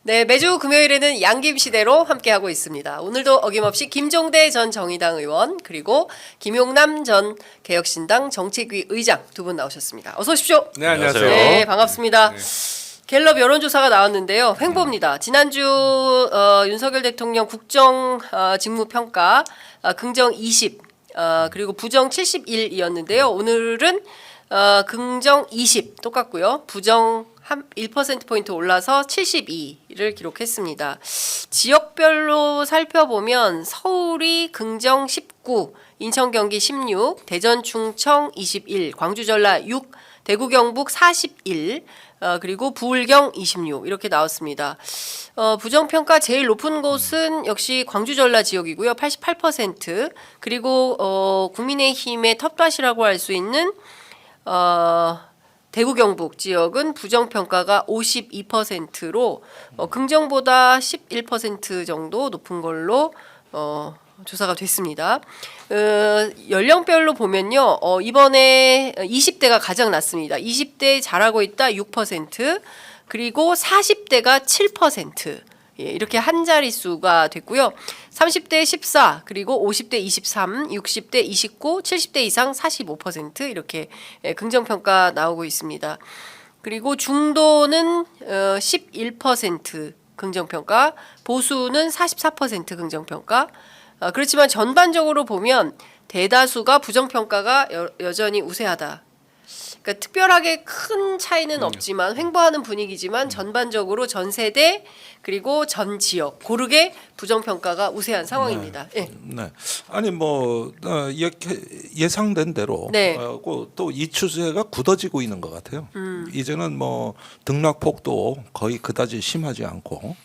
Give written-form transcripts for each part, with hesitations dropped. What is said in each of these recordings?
네, 매주 금요일에는 양김시대로 함께하고 있습니다. 오늘도 어김없이 김종대 전 정의당 의원 그리고 김용남 전 개혁신당 정책위 의장 두 분 나오셨습니다. 어서 오십시오. 네, 안녕하세요. 네, 반갑습니다. 네. 갤럽 여론조사가 나왔는데요. 횡보입니다. 지난주 윤석열 대통령 국정 직무평가 긍정 20 그리고 부정 71이었는데요. 오늘은 긍정 20 똑같고요. 부정 1%포인트 올라서 72를 기록했습니다. 지역별로 살펴보면 서울이 긍정 19, 인천 경기 16, 대전 충청 21, 광주 전라 6, 대구 경북 41, 그리고 부울경 26 이렇게 나왔습니다. 부정평가 제일 높은 곳은 역시 광주 전라 지역이고요. 88%. 그리고 국민의힘의 텃밭이라고 할 수 있는 대구 경북 지역은 부정평가가 52%로 긍정보다 11% 정도 높은 걸로 조사가 됐습니다. 연령별로 보면요. 이번에 20대가 가장 낮습니다. 20대 잘하고 있다 6%, 그리고 40대가 7%. 예, 이렇게 한 자릿수가 됐고요. 30대 14, 그리고 50대 23, 60대 29, 70대 이상 45% 이렇게 긍정평가 나오고 있습니다. 그리고 중도는 11% 긍정평가, 보수는 44% 긍정평가. 그렇지만 전반적으로 보면 대다수가 부정평가가 여전히 우세하다. 그러니까 특별하게 큰 차이는 없지만 횡보하는 분위기지만 전반적으로 전 세대 그리고 전 지역 고르게 부정평가가 우세한 상황입니다. 네. 네. 아니 뭐 예상된 대로 네. 또 이 추세가 굳어지고 있는 것 같아요. 이제는 뭐 등락폭도 거의 그다지 심하지 않고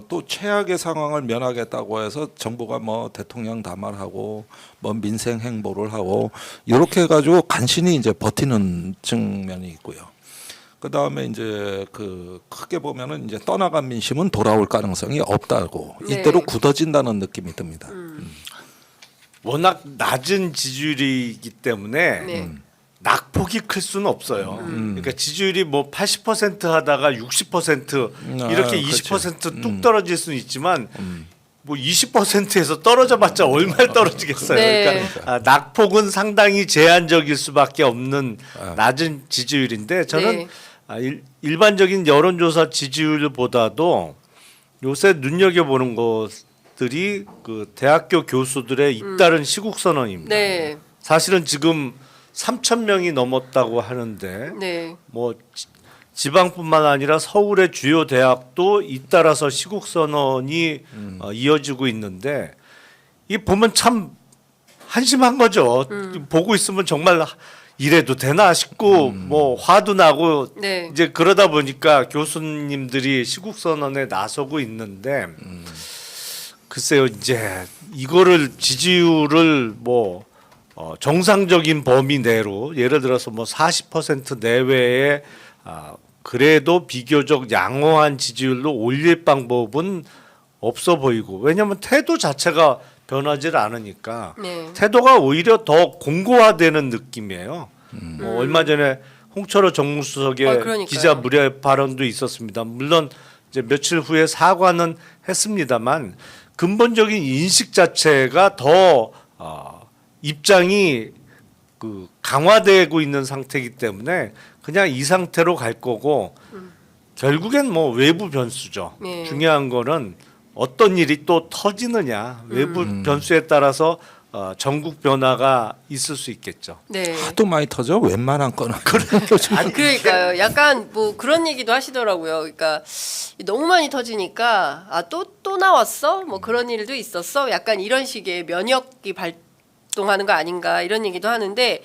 또 최악의 상황을 면하겠다고 해서 정부가 뭐 대통령 담화하고 뭐 민생 행보를 하고 이렇게 해가지고 간신히 이제 버티는 측면이 있고요. 그 다음에 이제 그 크게 보면은 이제 떠나간 민심은 돌아올 가능성이 없다고 네. 이대로 굳어진다는 느낌이 듭니다. 워낙 낮은 지지율이기 때문에 네. 낙폭이 클 수는 없어요. 그러니까 지지율이 뭐 80% 하다가 60% 이렇게 그렇지. 20%뚝 떨어질 수는 있지만 뭐 20%에서 떨어져봤자 얼마나 떨어지겠어요. 네. 그러니까 낙폭은 상당히 제한적일 수밖에 없는 낮은 지지율인데 저는 네. 일반적인 여론조사 지지율보다도 요새 눈여겨보는 것들이 그 대학교 교수들의 잇따른 시국 선언입니다. 네. 사실은 지금 3,000명이 넘었다고 하는데 네. 뭐 지방뿐만 아니라 서울의 주요 대학도 잇따라서 시국 선언이 이어지고 있는데 이 보면 참 한심한 거죠. 보고 있으면 정말 이래도 되나 싶고 뭐 화도 나고 네. 이제 그러다 보니까 교수님들이 시국 선언에 나서고 있는데 글쎄요 이제 이거를 지지율을 뭐 정상적인 범위 내로 예를 들어서 뭐 40% 내외에 그래도 비교적 양호한 지지율로 올릴 방법은 없어 보이고 왜냐하면 태도 자체가 변하지 않으니까 네. 태도가 오히려 더 공고화되는 느낌이에요. 뭐 얼마 전에 홍철호 정무수석의 그러니까요. 기자 무례 발언도 있었습니다. 물론 이제 며칠 후에 사과는 했습니다만 근본적인 인식 자체가 더 입장이 그 강화되고 있는 상태이기 때문에 그냥 이 상태로 갈 거고 결국엔 뭐 외부 변수죠. 네. 중요한 거는 어떤 일이 또 터지느냐 외부 변수에 따라서 전국 변화가 있을 수 있겠죠. 네. 하도 많이 터져 웬만한 거는 아니 그러니까요. 약간 뭐 그런 얘기도 하시더라고요. 그러니까 너무 많이 터지니까 또 나왔어? 뭐 그런 일도 있었어? 약간 이런 식의 면역이 발동하는 거 아닌가 이런 얘기도 하는데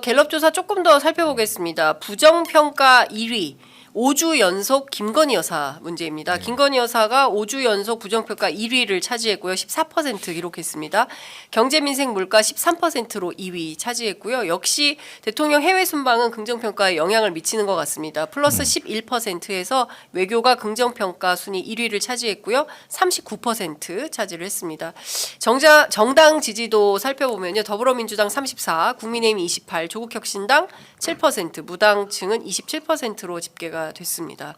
갤럽 조사 조금 더 살펴보겠습니다. 부정평가 1위 5주 연속 김건희 여사 문제입니다. 김건희 여사가 5주 연속 부정평가 1위를 차지했고요. 14% 기록했습니다. 경제민생 물가 13%로 2위 차지했고요. 역시 대통령 해외 순방은 긍정평가에 영향을 미치는 것 같습니다. 플러스 11%에서 외교가 긍정평가 순위 1위를 차지했고요. 39% 차지를 했습니다. 정당 지지도 살펴보면요. 더불어민주당 34, 국민의힘 28, 조국혁신당 7%, 무당층은 27%로 집계가 됐습니다.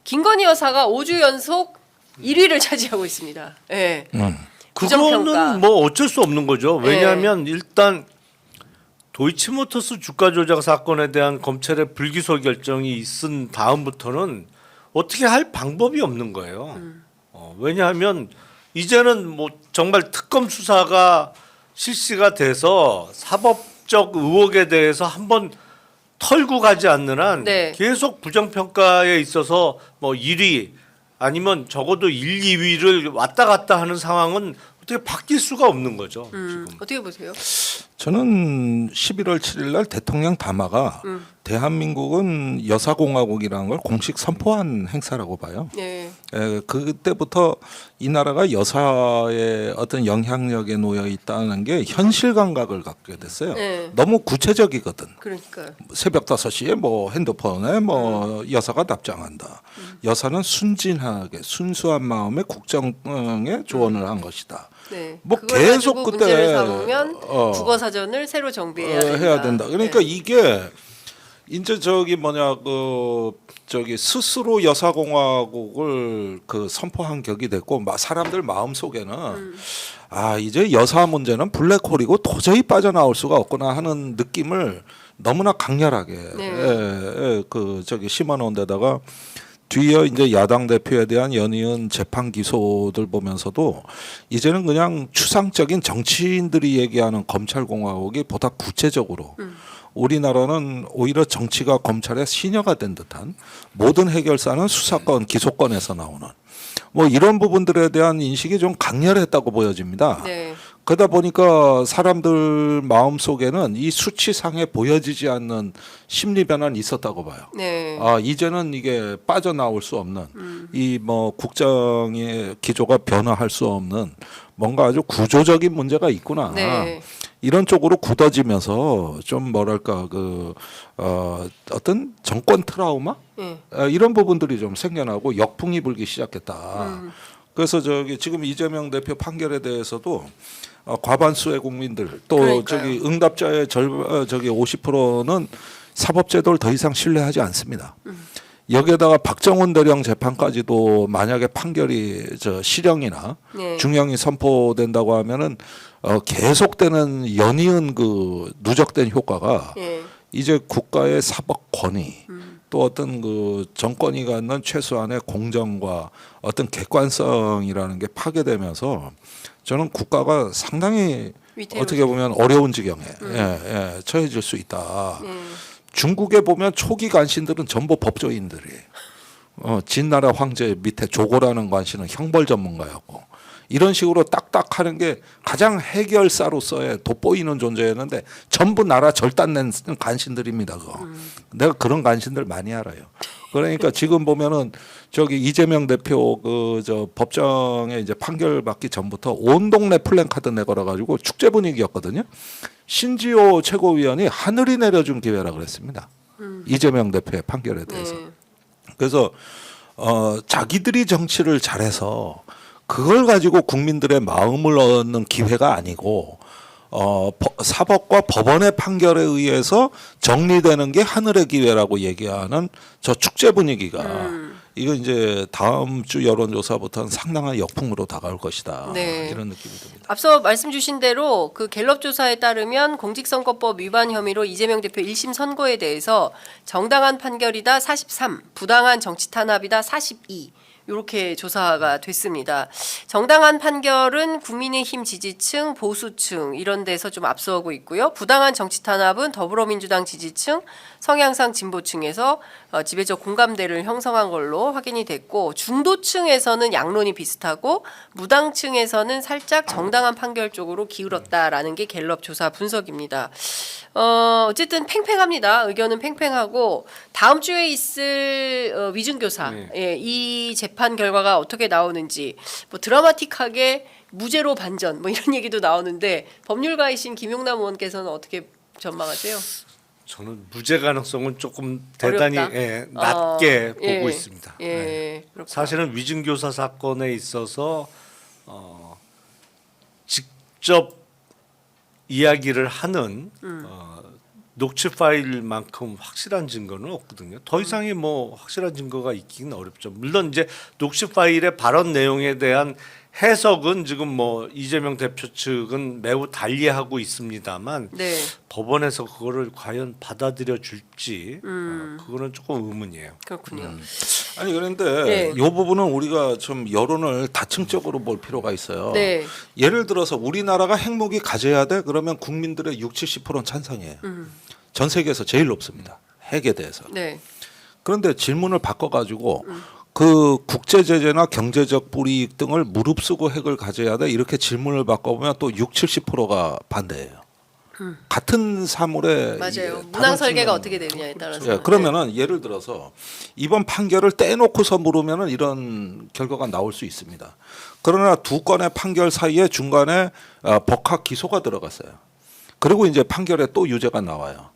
김건희 여사가 5주 연속 1위를 차지하고 있습니다. 예. 부정평가. 그거는 뭐 어쩔 수 없는 거죠. 왜냐하면 일단 도이치모터스 주가 조작 사건에 대한 검찰의 불기소 결정이 있은 다음부터는 어떻게 할 방법이 없는 거예요. 왜냐하면 이제는 뭐 정말 특검 수사가 실시가 돼서 사법적 의혹에 대해서 한번 털고 가지 않는 한 네. 계속 부정평가에 있어서 뭐 1위 아니면 적어도 1, 2위를 왔다 갔다 하는 상황은 어떻게 바뀔 수가 없는 거죠. 지금. 어떻게 보세요? 저는 11월 7일 날 대통령 담화가 대한민국은 여사공화국이라는 걸 공식 선포한 행사라고 봐요. 네. 그때부터 이 나라가 여사의 어떤 영향력에 놓여 있다는 게 현실 감각을 갖게 됐어요. 네. 너무 구체적이거든. 그러니까요. 새벽 5시에 뭐 핸드폰에 뭐 여사가 답장한다. 여사는 순진하게 순수한 마음에 국정에 조언을 한 것이다. 네. 뭐 그걸 계속 가지고 그때 문제를 삼으면 국어 사전을 새로 정비해야 된다. 해야 된다. 그러니까 네. 이게 이제 저기 뭐냐 그 저기 스스로 여사공화국을 그 선포한 격이 됐고 사람들 마음 속에는 아 이제 여사 문제는 블랙홀이고 도저히 빠져나올 수가 없구나 하는 느낌을 너무나 강렬하게 네. 그 저기 심어놓은 데다가 뒤에 이제 야당 대표에 대한 연이은 재판 기소들 보면서도 이제는 그냥 추상적인 정치인들이 얘기하는 검찰 공화국이 보다 구체적으로 우리나라는 오히려 정치가 검찰의 시녀가 된 듯한 모든 해결사는 수사권 기소권에서 나오는 뭐 이런 부분들에 대한 인식이 좀 강렬했다고 보여집니다. 네. 그러다 보니까 사람들 마음 속에는 이 수치상에 보여지지 않는 심리 변화는 있었다고 봐요. 네. 아 이제는 이게 빠져나올 수 없는 이 뭐 국정의 기조가 변화할 수 없는 뭔가 아주 구조적인 문제가 있구나. 네. 이런 쪽으로 굳어지면서 좀 뭐랄까 그 어떤 정권 트라우마 네. 이런 부분들이 좀 생겨나고 역풍이 불기 시작했다. 그래서 저기 지금 이재명 대표 판결에 대해서도 과반수의 국민들 또 그러니까요. 저기 응답자의 저기 50%는 사법제도를 더 이상 신뢰하지 않습니다. 여기에다가 박정훈 대령 재판까지도 만약에 판결이 저 실형이나 네. 중형이 선포된다고 하면은 계속되는 연이은 그 누적된 효과가 네. 이제 국가의 사법 권위 또 어떤 그 정권이 갖는 최소한의 공정과 어떤 객관성이라는 게 파괴되면서 저는 국가가 상당히 위태로워지죠. 어떻게 보면 어려운 지경에 처해질 수 있다. 중국에 보면 초기 간신들은 전부 법조인들이에요. 진나라 황제 밑에 조고라는 관신은 형벌 전문가였고 이런 식으로 딱딱하는 게 가장 해결사로서의 돋보이는 존재였는데 전부 나라 절단낸 간신들입니다. 그거. 내가 그런 간신들 많이 알아요. 그러니까 지금 보면은 저기 이재명 대표 그 저 법정에 이제 판결 받기 전부터 온 동네 플랜카드 내걸어 가지고 축제 분위기였거든요. 신지호 최고위원이 하늘이 내려준 기회라 그랬습니다. 이재명 대표의 판결에 대해서. 네. 그래서 자기들이 정치를 잘해서 그걸 가지고 국민들의 마음을 얻는 기회가 아니고 사법과 법원의 판결에 의해서 정리되는 게 하늘의 기회라고 얘기하는 저 축제 분위기가 이거 이제 다음 주 여론조사부터는 상당한 역풍으로 다가올 것이다. 네. 이런 느낌이 듭니다. 앞서 말씀 주신 대로 그 갤럽 조사에 따르면 공직선거법 위반 혐의로 이재명 대표 1심 선고에 대해서 정당한 판결이다 43, 부당한 정치 탄압이다 42. 이렇게 조사가 됐습니다. 정당한 판결은 국민의힘 지지층, 보수층 이런 데서 좀 앞서고 있고요. 부당한 정치 탄압은 더불어민주당 지지층, 성향상 진보층에서 지배적 공감대를 형성한 걸로 확인이 됐고 중도층에서는 양론이 비슷하고 무당층에서는 살짝 정당한 판결 쪽으로 기울었다라는 게 갤럽 조사 분석입니다. 어쨌든 팽팽합니다. 의견은 팽팽하고 다음 주에 있을 위중교사 네. 예, 이 재판 결과가 어떻게 나오는지 뭐 드라마틱하게 무죄로 반전 뭐 이런 얘기도 나오는데 법률가이신 김용남 의원께서는 어떻게 전망하세요? 저는 무죄 가능성은 조금 대단히 어렵다? 낮게 보고 예. 있습니다. 예, 네. 그렇구나. 사실은 위증교사 사건에 있어서 직접 이야기를 하는 녹취 파일만큼 확실한 증거는 없거든요. 더 이상의 뭐 확실한 증거가 있기는 어렵죠. 물론 이제 녹취 파일의 발언 내용에 대한 해석은 지금 뭐 이재명 대표 측은 매우 달리하고 있습니다만 네. 법원에서 그거를 과연 받아들여 줄지 그거는 조금 의문이에요. 그렇군요. 아니 그런데 네. 이 부분은 우리가 좀 여론을 다층적으로 볼 필요가 있어요. 네. 예를 들어서 우리나라가 핵무기 가져야 돼 그러면 국민들의 60~70%는 찬성이에요. 전 세계에서 제일 높습니다. 핵에 대해서. 네. 그런데 질문을 바꿔가지고 그 국제 제재나 경제적 불이익 등을 무릅쓰고 핵을 가져야 돼 이렇게 질문을 바꿔보면 또 60~70%가 반대예요. 같은 사물에 맞아요. 이게 문항 다른 설계가 측면- 어떻게 되느냐에 따라서. 예, 그러면은 예를 들어서 이번 판결을 떼놓고서 물으면은 이런 결과가 나올 수 있습니다. 그러나 두 건의 판결 사이에 중간에 법학 기소가 들어갔어요. 그리고 이제 판결에 또 유죄가 나와요.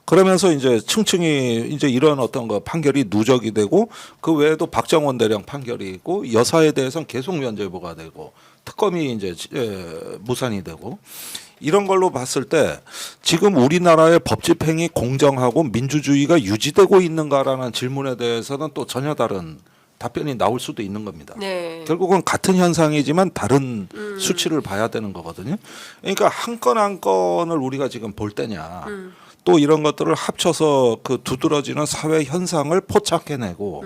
그러면서 이제 층층이 이제 이런 어떤 거 판결이 누적이 되고 그 외에도 박정원 대령 판결이 있고 여사에 대해서는 계속 면죄부가 되고 특검이 이제 무산이 되고 이런 걸로 봤을 때 지금 우리나라의 법 집행이 공정하고 민주주의가 유지되고 있는가라는 질문에 대해서는 또 전혀 다른 답변이 나올 수도 있는 겁니다. 네. 결국은 같은 현상이지만 다른 수치를 봐야 되는 거거든요. 그러니까 한 건 한 건을 우리가 지금 볼 때냐 또 이런 것들을 합쳐서 그 두드러지는 사회 현상을 포착해내고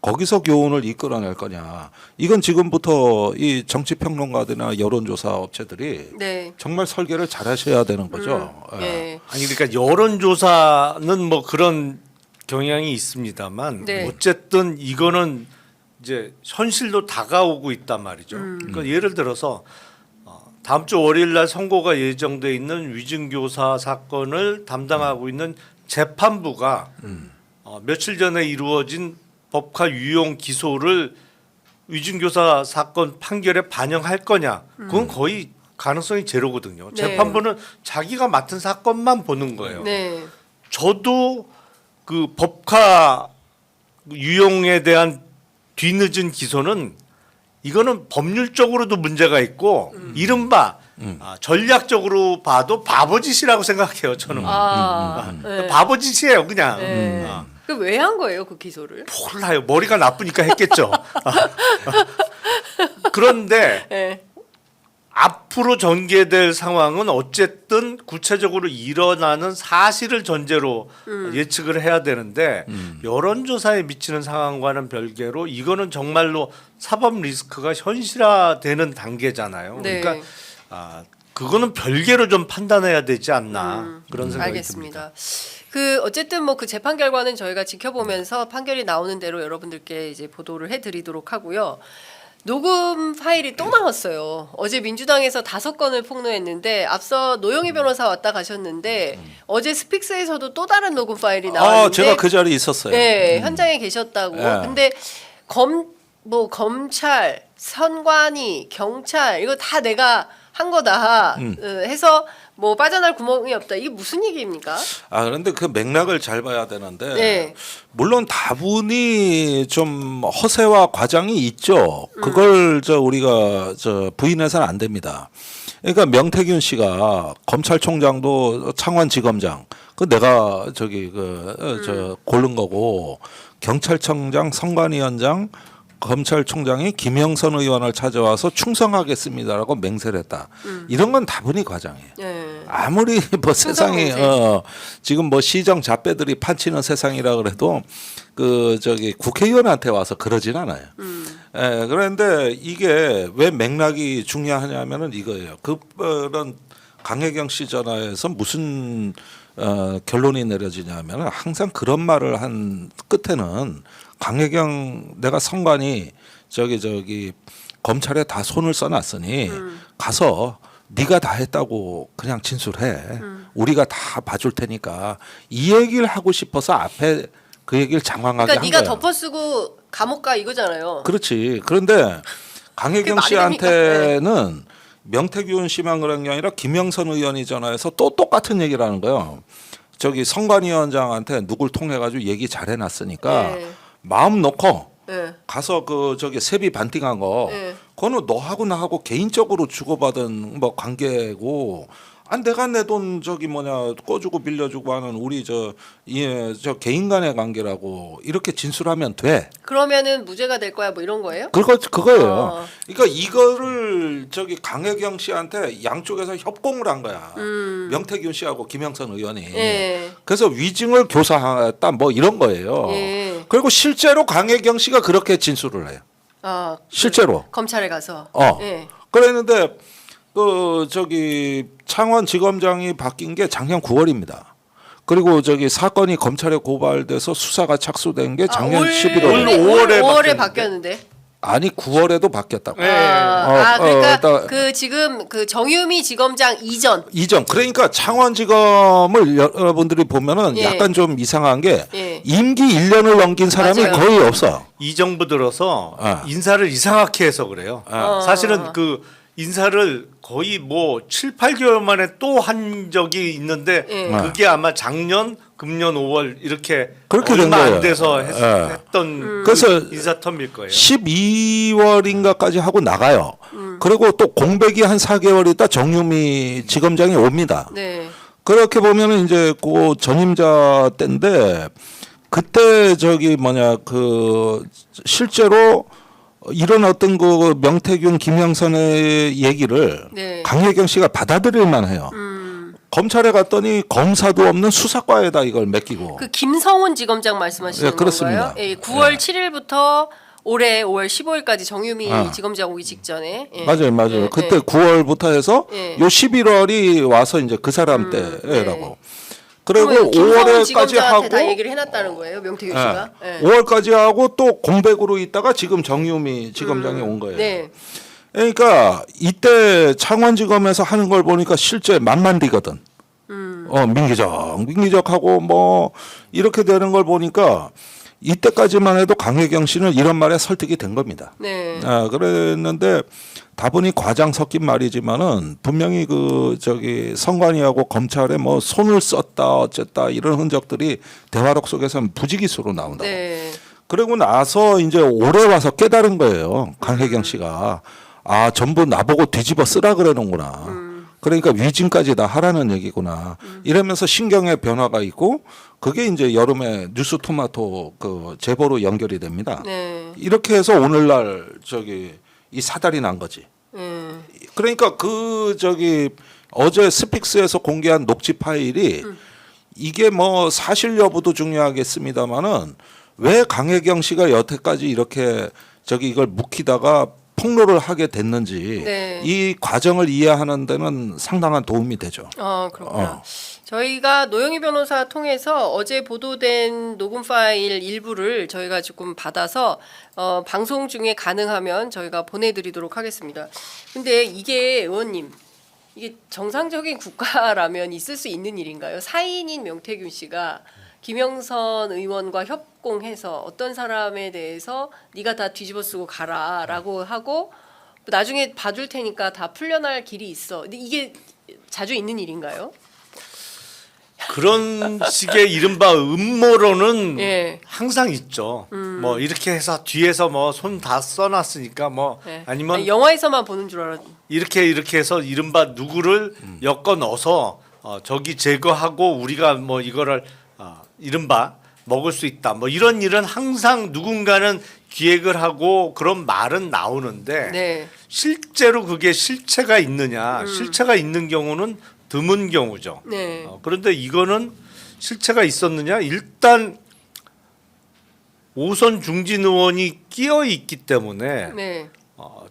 거기서 교훈을 이끌어낼 거냐. 이건 지금부터 이 정치평론가들이나 여론조사 업체들이 네. 정말 설계를 잘 하셔야 되는 거죠. 예. 네. 아니 그러니까 여론조사는 뭐 그런 경향이 있습니다만 네. 어쨌든 이거는 이제 현실로 다가오고 있단 말이죠. 그러니까 예를 들어서 다음 주 월요일 날 선고가 예정돼 있는 위증교사 사건을 담당하고 있는 재판부가 며칠 전에 이루어진 법화 유용 기소를 위증교사 사건 판결에 반영할 거냐? 그건 거의 가능성이 제로거든요. 네. 재판부는 자기가 맡은 사건만 보는 거예요. 네. 저도 그 법화 유용에 대한 뒤늦은 기소는 이거는 법률적으로도 문제가 있고 이른바 전략적으로 봐도 바보짓이라고 생각해요. 저는 네. 바보짓이에요, 그냥. 네. 그 왜 한 거예요, 그 기소를? 몰라요. 머리가 나쁘니까 했겠죠. 그런데 네. 앞으로 전개될 상황은 어쨌든 구체적으로 일어나는 사실을 전제로 예측을 해야 되는데 여론조사에 미치는 상황과는 별개로 이거는 정말로 사법 리스크가 현실화되는 단계잖아요. 네. 그러니까 그거는 별개로 좀 판단해야 되지 않나 그런 생각이 알겠습니다. 듭니다. 그 어쨌든 뭐 그 재판 결과는 저희가 지켜보면서 판결이 나오는 대로 여러분들께 이제 보도를 해드리도록 하고요. 녹음 파일이 또 나왔어요. 어제 민주당에서 5건을 폭로했는데 앞서 노영희 변호사 왔다 가셨는데 어제 스픽스에서도 또 다른 녹음 파일이 나왔는데 제가 그 자리에 있었어요. 네, 현장에 계셨다고. 예. 근데 검찰, 선관위, 경찰 이거 다 내가 한 거다 해서 뭐 빠져날 구멍이 없다. 이게 무슨 얘기입니까? 그런데 그 맥락을 잘 봐야 되는데 네. 물론 다분히 좀 허세와 과장이 있죠. 그걸 우리가 부인해서는 안 됩니다. 그러니까 명태균 씨가 검찰총장도 창원지검장 그 내가 고른 거고 경찰청장 선관위원장 검찰총장이 김영선 의원을 찾아와서 충성하겠습니다라고 맹세를 했다. 이런 건 다분히 과장이에요. 네. 아무리 뭐 세상이 맹세. 지금 뭐 시정 잡배들이 판치는 세상이라 그래도 국회의원한테 와서 그러진 않아요. 그런데 이게 왜 맥락이 중요하냐면은 이거예요. 그런 강혜경 씨 전화에서 무슨 결론이 내려지냐면 항상 그런 말을 한 끝에는 강혜경 내가 선관위 검찰에 다 손을 써놨으니 가서 네가 다 했다고 그냥 진술해. 우리가 다 봐줄 테니까 이 얘기를 하고 싶어서 앞에 그 얘기를 장황하게 그러니까 네가 한 거야. 덮어쓰고 감옥 가 이거잖아요. 그렇지. 그런데 강혜경 말이 씨한테는 명태균 씨만 그런 게 아니라 김영선 의원이 전화해서 또 똑같은 얘기를 하는 거예요. 선관위원장한테 누굴 통해 가지고 얘기 잘 해놨으니까 네. 마음 놓고 네. 가서 세비 반띵한 거 네. 그거는 너하고 나하고 개인적으로 주고받은 뭐 관계고 내가 내 돈 저기 꺼주고 빌려주고 하는 우리 저 개인 간의 관계라고 이렇게 진술하면 돼. 그러면은 무죄가 될 거야 뭐 이런 거예요? 그거예요. 그러니까 이거를 저기 강혜경 씨한테 양쪽에서 협공을 한 거야. 명태균 씨하고 김영선 의원이. 예. 그래서 위증을 교사했다 뭐 이런 거예요. 예. 그리고 실제로 강혜경 씨가 그렇게 진술을 해요. 아, 실제로. 검찰에 가서. 예. 그랬는데 그 저기 창원지검장이 바뀐 게 작년 9월입니다. 그리고 저기 사건이 검찰에 고발돼서 수사가 착수된 게 작년 11월. 올 5월에 5월에 바뀌었는데. 아니 9월에도 바뀌었다고. 네. 그러니까 그 지금 그 정유미 지검장 이전. 그러니까 창원지검을 여러분들이 보면은 예. 약간 좀 이상한 게 예. 임기 1년을 넘긴 사람이 맞아요. 거의 없어. 이 정부 들어서 아. 인사를 이상하게 해서 그래요. 사실은 그 인사를 거의 뭐 7, 8개월 만에 또 한 적이 있는데 예. 그게 아마 작년, 금년 5월 이렇게 그렇게 된 얼마 안 거예요. 돼서 예. 했던 그래서 그 인사 텀일 거예요. 12월인가까지 하고 나가요. 그리고 또 공백이 한 4개월 있다 정유미 지검장이 옵니다. 네. 그렇게 보면은 이제 그 전임자 때인데 그때 저기 그 실제로 이런 어떤 그 명태균 김영선의 얘기를 네. 강혜경 씨가 받아들일 만해요. 검찰에 갔더니 검사도 없는 수사과에다 이걸 맡기고. 그 김성훈 지검장 말씀하시는 예, 그렇습니다. 건가요? 예, 9월 7일부터 올해 5월 15일까지 정유미 아. 지검장 오기 직전에. 예. 맞아요. 예, 그때 예. 9월부터 해서 예. 요 11월이 와서 이제 그 사람 때라고. 그리고 그러면 김성훈 5월까지 지검장한테 하고 다 얘기를 해놨다는 거예요, 명태균 씨가. 예. 5월까지 하고 또 공백으로 있다가 지금 정유미 지검장이 온 거예요. 네. 그러니까 이때 창원지검에서 하는 걸 보니까 실제 만만디거든. 민기적하고 뭐 이렇게 되는 걸 보니까 이때까지만 해도 강혜경 씨는 이런 말에 설득이 된 겁니다. 네. 그랬는데 다분히 과장 섞인 말이지만은 분명히 그 저기 선관위하고 검찰에 뭐 손을 썼다 어쨌다 이런 흔적들이 대화록 속에서는 부지기수로 나온다고. 네. 그러고 나서 이제 올해 와서 깨달은 거예요. 강혜경 씨가 전부 나보고 뒤집어 쓰라 그러는구나. 그러니까 위증까지 다 하라는 얘기구나. 이러면서 신경의 변화가 있고 그게 이제 여름에 뉴스토마토 그 제보로 연결이 됩니다. 네. 이렇게 해서 오늘날 저기 이 사달이 난 거지. 그러니까 그 저기 어제 스픽스에서 공개한 녹취 파일이 이게 뭐 사실 여부도 중요하겠습니다만은 왜 강혜경 씨가 여태까지 이렇게 저기 이걸 묵히다가 폭로를 하게 됐는지 네. 이 과정을 이해하는 데는 상당한 도움이 되죠. 그렇구나. 저희가 노영희 변호사 통해서 어제 보도된 녹음 파일 일부를 저희가 조금 받아서 방송 중에 가능하면 저희가 보내드리도록 하겠습니다. 근데 이게 의원님, 이게 정상적인 국가라면 있을 수 있는 일인가요? 사인인 명태균 씨가 김영선 의원과 협공해서 어떤 사람에 대해서 네가 다 뒤집어 쓰고 가라라고 하고 나중에 봐줄 테니까 다 풀려날 길이 있어. 근데 이게 자주 있는 일인가요? 그런 식의 이른바 음모론은 예. 항상 있죠. 뭐 이렇게 해서 뒤에서 뭐 손 다 써놨으니까 뭐 네. 아니면 아니, 영화에서만 보는 줄 알았. 이렇게 해서 이른바 누구를 엮어 넣어서 저기 제거하고 우리가 뭐 이거를 이른바 먹을 수 있다. 뭐 이런 일은 항상 누군가는 기획을 하고 그런 말은 나오는데 네. 실제로 그게 실체가 있느냐? 실체가 있는 경우는 드문 경우죠. 네. 그런데 이거는 실체가 있었느냐? 일단 오선 중진 의원이 끼어 있기 때문에 네.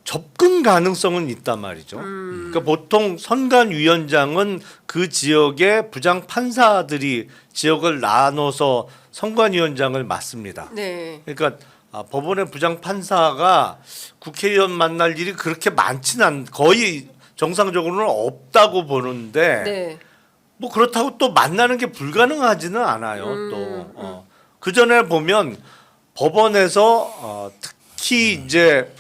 접근 가능성은 있단 말이죠. 그러니까 보통 선관위원장은 그 지역의 부장 판사들이 지역을 나눠서 선관위원장을 맡습니다. 네. 그러니까 법원의 부장 판사가 국회의원 만날 일이 그렇게 많지는 거의 정상적으로는 없다고 보는데 네. 뭐 그렇다고 또 만나는 게 불가능하지는 않아요. 또 그 전에 보면 법원에서 특히 이제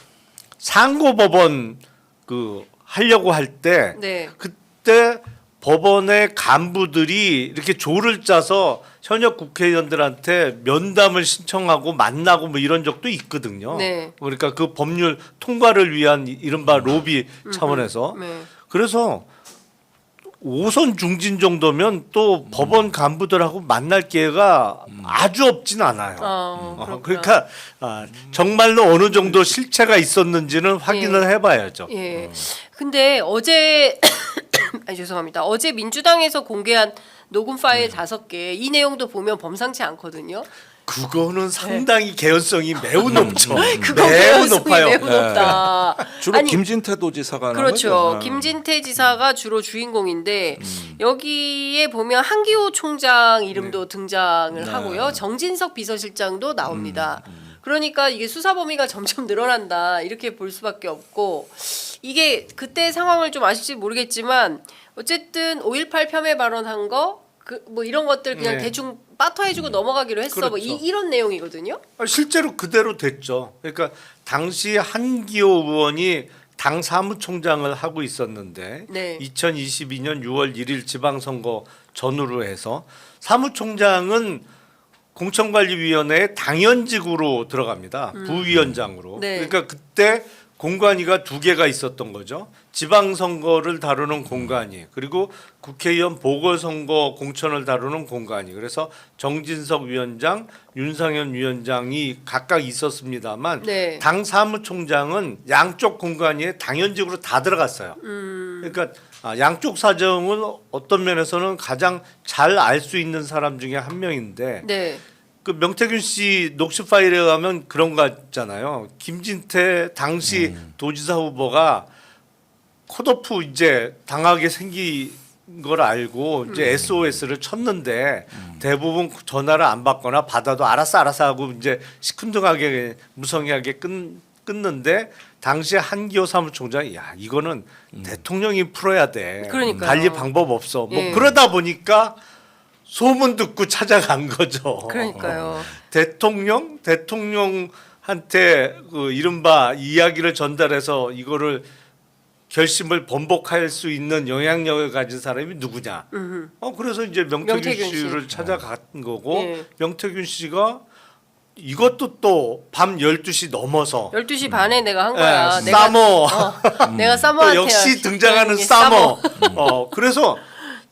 상고법원 그 하려고 할 때 네. 그때 법원의 간부들이 이렇게 조를 짜서 현역 국회의원들한테 면담을 신청하고 만나고 뭐 이런 적도 있거든요. 네. 그러니까 그 법률 통과를 위한 이른바 로비 차원에서 네. 그래서 오선 중진 정도면 또 법원 간부들하고 만날 기회가 아주 없진 않아요. 그렇구나. 그러니까 정말로 어느 정도 실체가 있었는지는 확인을 해봐야죠. 예. 근데 어제 죄송합니다. 어제 민주당에서 공개한 녹음 파일 5개 이 내용도 보면 범상치 않거든요. 그거는 상당히 개연성이 매우 높죠. 그거 매우 개연성이 높아요. 매우 높다. 주로 아니, 김진태 도지사가 하는 그렇죠. 거죠. 김진태 지사가 주로 주인공인데 여기에 보면 한기호 총장 이름도 등장을 네. 하고요. 정진석 비서실장도 나옵니다. 그러니까 이게 수사 범위가 점점 늘어난다 이렇게 볼 수밖에 없고 이게 그때 상황을 좀 아실지 모르겠지만 어쨌든 5.18 폄훼 발언한 거 뭐 이런 것들 그냥 네. 대충 빠터해주고 넘어가기로 했어. 뭐 그렇죠. 이런 내용이거든요. 실제로 그대로 됐죠. 그러니까 당시 한기호 의원이 당 사무총장을 하고 있었는데 네. 2022년 6월 1일 지방선거 전후로 해서 사무총장은 공천관리위원회에 당연직으로 들어갑니다. 부위원장으로. 네. 그러니까 그때 공관위가 2개가 있었던 거죠. 지방선거를 다루는 공관위 그리고 국회의원 보궐선거 공천을 다루는 공관위. 그래서 정진석 위원장, 윤상현 위원장이 각각 있었습니다만 네. 당 사무총장은 양쪽 공관위에 당연직으로 다 들어갔어요. 그러니까 양쪽 사정을 어떤 면에서는 가장 잘 알 수 있는 사람 중에 한 명인데 네. 그 명태균 씨 녹취 파일에 가면 그런 거 있잖아요. 김진태 당시 도지사 후보가 컷오프 이제 당하게 생긴 걸 알고 이제 SOS를 쳤는데 대부분 전화를 안 받거나 받아도 알았어 하고 이제 시큰둥하게 무성의하게 끊는데 당시 한기호 사무총장이 야 이거는 대통령이 풀어야 돼. 그러니까요. 달리 방법 없어. 뭐 예. 그러다 보니까 소문 듣고 찾아간 거죠. 그러니까요. 대통령한테 그 이른바 이야기를 전달해서 이거를 결심을 번복할 수 있는 영향력을 가진 사람이 누구냐. 그래서 이제 명태균 명태균 씨를 찾아간 거고 예. 명태균 씨가 이것도 또 밤 12시 넘어서 12시 반에 내가 한 거야. 예, 사모 내가 또 사모한테 역시 등장하는 사모. 그래서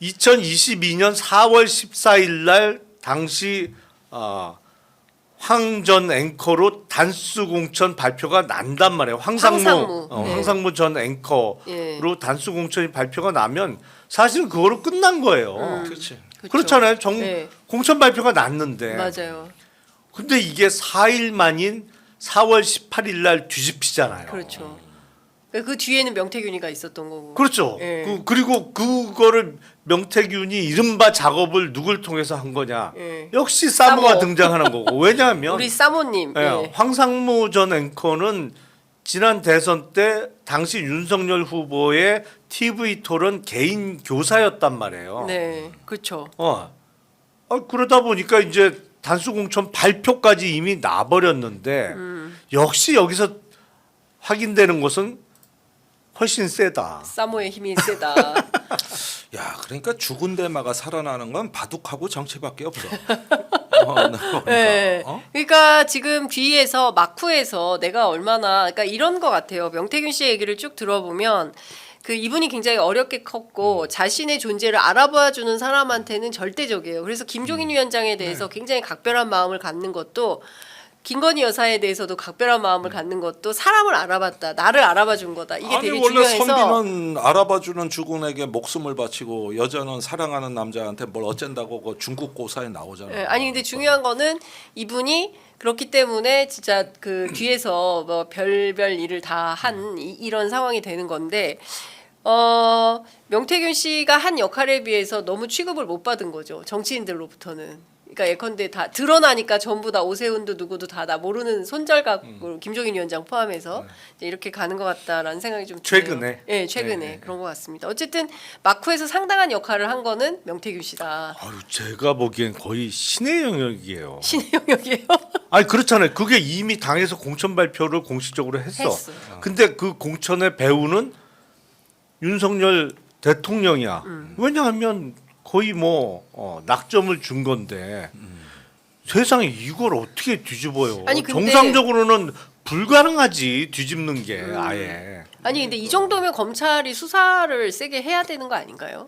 2022년 4월 14일 날 당시 황 전 앵커로 단수 공천 발표가 난단 말이에요. 황상무. 네. 황상무 전 앵커로 예. 단수 공천이 발표가 나면 사실은 그거로 끝난 거예요. 그렇지. 그쵸. 그렇잖아요. 네. 공천 발표가 났는데. 맞아요. 근데 이게 4일 만인 4월 18일 날 뒤집히잖아요. 그렇죠. 그 뒤에는 명태균이가 있었던 거고. 그렇죠. 예. 그리고 그거를 명태균이 이른바 작업을 누굴 통해서 한 거냐. 예. 역시 사모가 사모. 등장하는 거고. 왜냐하면 우리 사모님. 예, 예. 황상무 전 앵커는 지난 대선 때 당시 윤석열 후보의 TV 토론 개인 교사였단 말이에요. 네, 그렇죠. 그러다 보니까 이제 단수 공천 발표까지 이미 나버렸는데 역시 여기서 확인되는 것은 훨씬 세다. 사모의 힘이 세다. 야, 그러니까 죽은 데마가 살아나는 건 바둑하고 정치밖에 없어. 네. 어? 그러니까 지금 뒤에서 마쿠에서 내가 얼마나 그러니까 이런 것 같아요. 명태균 씨 얘기를 쭉 들어보면 그 이분이 굉장히 어렵게 컸고 자신의 존재를 알아봐 주는 사람한테는 절대적이에요. 그래서 김종인 위원장에 대해서 굉장히 각별한 마음을 갖는 것도 김건희 여사에 대해서도 각별한 마음을 갖는 것도 사람을 알아봤다. 나를 알아봐 준 거다. 이게 아니 되게 원래 중요해서 선비는 알아봐주는 주군에게 목숨을 바치고 여자는 사랑하는 남자한테 뭘 어쩐다고 그 중국 고사에 나오잖아요. 예, 아니 근데 중요한 거는 이분이 그렇기 때문에 진짜 그 뒤에서 뭐 별별 일을 다 한 이런 상황이 되는 건데 명태균 씨가 한 역할에 비해서 너무 취급을 못 받은 거죠. 정치인들로부터는. 그러니까 예컨대 다 드러나니까 전부 다 오세훈도 누구도 다 나 모르는 손절각으로 김종인 위원장 포함해서 이제 이렇게 가는 것 같다라는 생각이 좀 드네요. 최근에. 예, 최근에 그런 것 같습니다. 어쨌든 마쿠에서 상당한 역할을 한 거는 명태균 씨다. 아유, 제가 보기엔 거의 신의 영역이에요. 신의 영역이에요. 아니 그렇잖아요. 그게 이미 당에서 공천 발표를 공식적으로 했어. 했어요. 근데 그 공천의 배우는 윤석열 대통령이야. 왜냐하면 거의 뭐 낙점을 준 건데 세상에 이걸 어떻게 뒤집어요? 아니, 근데- 정상적으로는 불가능하지 뒤집는 게 아예. 아니 근데 이 정도면 검찰이 수사를 세게 해야 되는 거 아닌가요?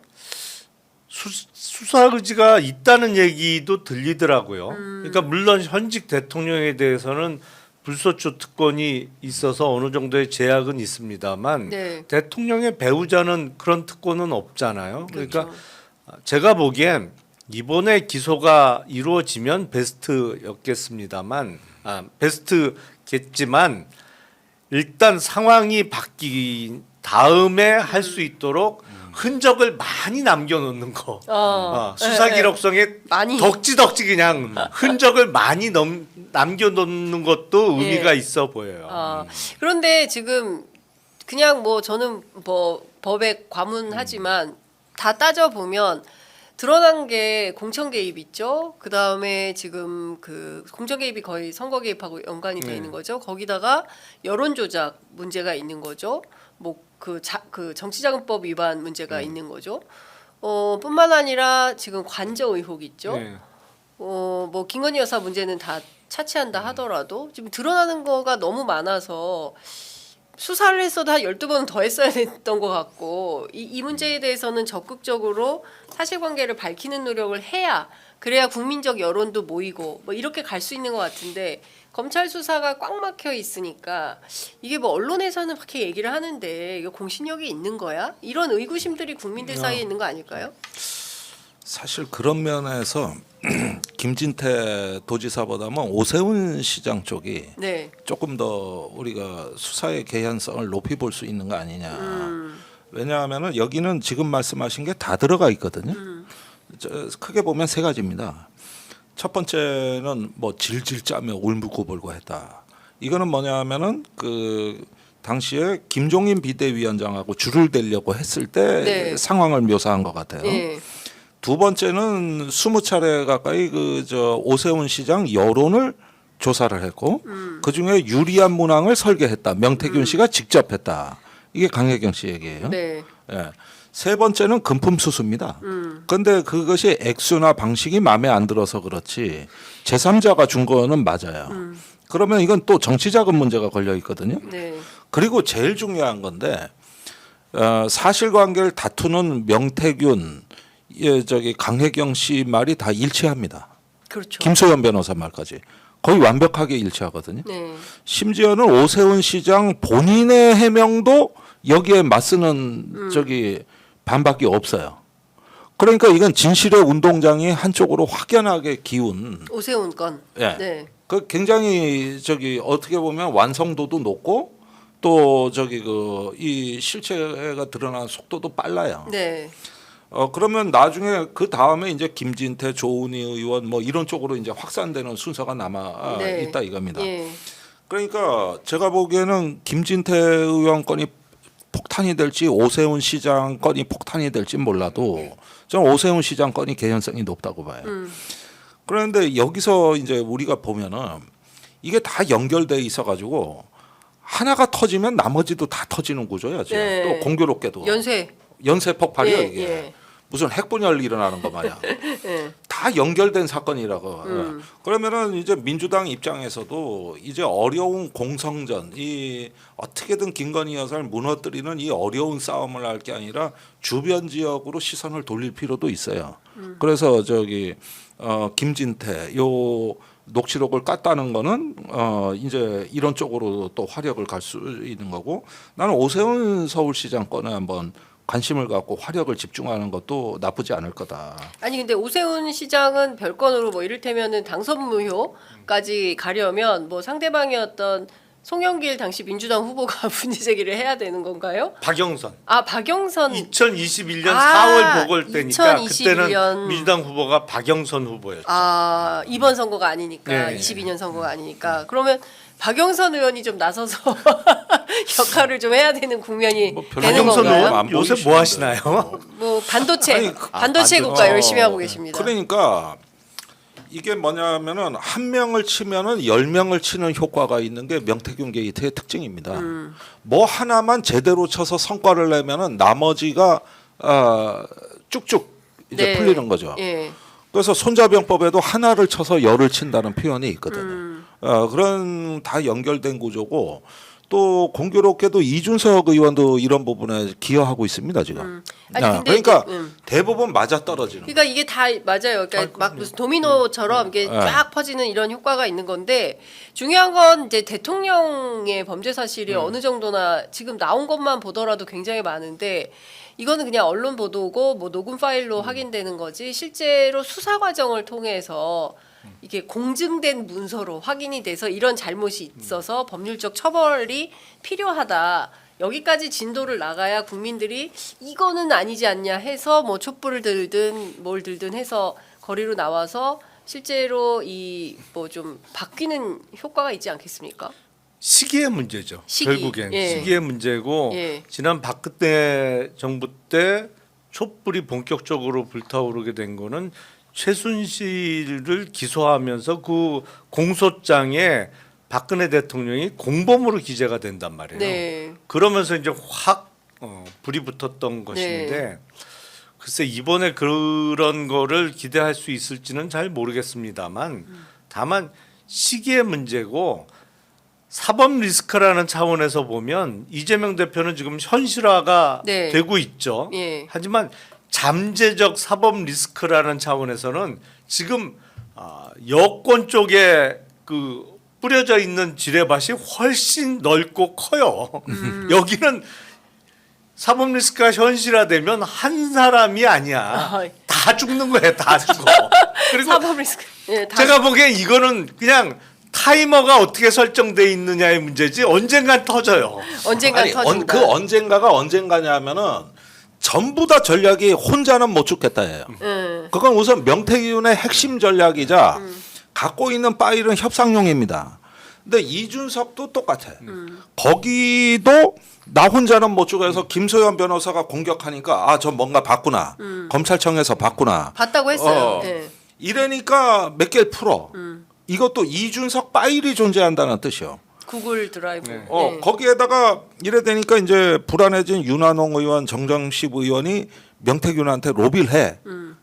수사 의지가 있다는 얘기도 들리더라고요. 그러니까 물론 현직 대통령에 대해서는 불소추 특권이 있어서 어느 정도의 제약은 있습니다만 네. 대통령의 배우자는 그런 특권은 없잖아요. 그러니까 그렇죠. 제가 보기엔 이번에 기소가 이루어지면 베스트였겠습니다만 베스트겠지만 일단 상황이 바뀐 다음에 할 수 있도록 흔적을 많이 남겨놓는 거. 수사 기록성에 많이. 덕지덕지 그냥 흔적을 많이 남겨놓는 것도 의미가 있어 보여요. 그런데 지금 그냥 뭐 저는 뭐 법에 과문하지만 다 따져 보면 드러난 게 공천 개입 있죠. 그 다음에 지금 그 공천 개입이 거의 선거 개입하고 연관이 돼 있는 거죠. 거기다가 여론 조작 문제가 있는 거죠. 뭐 그 정치자금법 위반 문제가 있는 거죠. 뿐만 아니라 지금 관저 의혹 있죠. 네. 뭐 김건희 여사 문제는 다 차치한다 하더라도 지금 드러나는 거가 너무 많아서 수사를 했어도 한 12번은 더 했어야 됐던 것 같고 이 문제에 대해서는 적극적으로 사실관계를 밝히는 노력을 해야 그래야 국민적 여론도 모이고 뭐 이렇게 갈 수 있는 것 같은데 검찰 수사가 꽉 막혀 있으니까 이게 뭐 언론에서는 그렇게 얘기를 하는데 이거 공신력이 있는 거야? 이런 의구심들이 국민들 사이에 있는 거 아닐까요? 사실 그런 면에서 김진태 도지사보다는 오세훈 시장 쪽이 네. 조금 더 우리가 수사의 개연성을 높이 볼 수 있는 거 아니냐. 왜냐하면은 여기는 지금 말씀하신 게 다 들어가 있거든요. 크게 보면 세 가지입니다. 첫 번째는 뭐 질질 짜며 울고불고 했다. 이거는 뭐냐면은 그 당시에 김종인 비대위원장하고 줄을 대려고 했을 때 네. 상황을 묘사한 것 같아요. 네. 두 번째는 20차례 가까이 오세훈 시장 여론을 조사를 했고 그 중에 유리한 문항을 설계했다. 명태균 씨가 직접 했다. 이게 강혜경 씨 얘기예요. 네. 예. 세 번째는 금품 수수입니다. 그런데 그것이 액수나 방식이 마음에 안 들어서 그렇지 제3자가 준 거는 맞아요. 그러면 이건 또 정치자금 문제가 걸려 있거든요. 네. 그리고 제일 중요한 건데 사실관계를 다투는 명태균, 강혜경 씨 말이 다 일치합니다. 그렇죠. 김소연 변호사 말까지 거의 완벽하게 일치하거든요. 네. 심지어는 오세훈 시장 본인의 해명도 여기에 맞서는 반박이 없어요. 그러니까 이건 진실의 운동장이 한쪽으로 확연하게 기운. 오세훈 건. 예. 네. 그 굉장히 어떻게 보면 완성도도 높고 또 이 실체가 드러나는 속도도 빨라요. 네. 그러면 나중에 그 다음에 이제 김진태, 조은희 의원 뭐 이런 쪽으로 이제 확산되는 순서가 남아 네. 있다 이겁니다. 예. 그러니까 제가 보기에는 김진태 의원 건이 폭탄이 될지 오세훈 시장 건이 폭탄이 될지 몰라도 저는 오세훈 시장 건이 개연성이 높다고 봐요. 그런데 여기서 이제 우리가 보면은 이게 다 연결돼 있어가지고 하나가 터지면 나머지도 다 터지는 구조야 지금. 네. 또 공교롭게도 연쇄 폭발이야 예, 이게. 예. 무슨 핵분열 일어나는 거 마냥 예. 다 연결된 사건이라고. 그러면은 이제 민주당 입장에서도 이제 어려운 공성전, 이 어떻게든 김건희 여사를 무너뜨리는 이 어려운 싸움을 할 게 아니라 주변 지역으로 시선을 돌릴 필요도 있어요. 그래서 김진태 요 녹취록을 깠다는 거는 이제 이런 쪽으로 또 화력을 갈 수 있는 거고, 나는 오세훈 서울시장 건에 한번 관심을 갖고 화력을 집중하는 것도 나쁘지 않을 거다. 아니 근데 오세훈 시장은 별건으로 뭐 이를테면은 당선 무효까지 가려면 뭐 상대방이었던 송영길 당시 민주당 후보가 문제 제기를 해야 되는 건가요? 박영선. 박영선 2021년 4월 보궐 때니까 2021년. 그때는 민주당 후보가 박영선 후보였죠. 이번 선거가 아니니까 네. 22년 선거가 아니니까 그러면 박영선 의원이 좀 나서서 역할을 좀 해야 되는 국면이 뭐 되는 박영선 건가요? 의원 요새 뭐 하시나요? 뭐 반도체 아니, 반도체 국가 열심히 하고 계십니다. 그러니까 이게 뭐냐면은 한 명을 치면은 10명을 치는 효과가 있는 게 명태균 게이트의 특징입니다. 뭐 하나만 제대로 쳐서 성과를 내면은 나머지가 쭉쭉 이제 네. 풀리는 거죠. 예. 그래서 손자병법에도 하나를 쳐서 열을 친다는 표현이 있거든요. 그런 다 연결된 구조고 또 공교롭게도 이준석 의원도 이런 부분에 기여하고 있습니다 지금. 아니, 근데 그러니까 이제, 대부분 맞아 떨어지는. 그러니까 이게 다 맞아요. 그러니까 막 무슨 도미노처럼 이게 쫙 퍼지는 이런 효과가 있는 건데 중요한 건 이제 대통령의 범죄 사실이 어느 정도나 지금 나온 것만 보더라도 굉장히 많은데 이거는 그냥 언론 보도고 뭐 녹음 파일로 확인되는 거지 실제로 수사 과정을 통해서 이게 공증된 문서로 확인이 돼서 이런 잘못이 있어서 법률적 처벌이 필요하다. 여기까지 진도를 나가야 국민들이 이거는 아니지 않냐 해서 뭐 촛불을 들든 뭘 들든 해서 거리로 나와서 실제로 이 뭐 좀 바뀌는 효과가 있지 않겠습니까? 시기의 문제죠. 시기. 결국엔 예. 시기의 문제고 예. 지난 박근혜 정부 때 촛불이 본격적으로 불타오르게 된 거는 최순실을 기소하면서 그 공소장에 박근혜 대통령이 공범으로 기재가 된단 말이에요. 네. 그러면서 이제 확 불이 붙었던 것인데 네. 글쎄 이번에 그런 거를 기대할 수 있을지는 잘 모르겠습니다만 다만 시기의 문제고 사법 리스크라는 차원에서 보면 이재명 대표는 지금 현실화가 네. 되고 있죠. 예. 하지만 잠재적 사법 리스크라는 차원에서는 지금 여권 쪽에 그 뿌려져 있는 지뢰밭이 훨씬 넓고 커요. 여기는 사법 리스크가 현실화되면 한 사람이 아니야. 다 죽는 거예요. 다 죽어. 그리고 사법 리스크. 예, 다 제가 보기엔 이거는 그냥 타이머가 어떻게 설정돼 있느냐의 문제지 언젠간 터져요. 언젠간 아니, 터진다. 그 언젠가가 언젠가냐면은 전부 다 전략이 혼자는 못 죽겠다예요. 그건 우선 명태균의 핵심 전략이자 갖고 있는 파일은 협상용입니다. 근데 이준석도 똑같아요. 거기도 나 혼자는 못 죽어서 김소연 변호사가 공격하니까 저 뭔가 봤구나. 검찰청에서 봤구나. 봤다고 했어요. 예. 이러니까 몇 개를 풀어. 이것도 이준석 파일이 존재한다는 뜻이요. 구글 드라이브. 네. 예. 거기에다가 이래 되니까 이제 불안해진 윤한홍 의원, 정정식 의원이 명태균한테 로비를 해.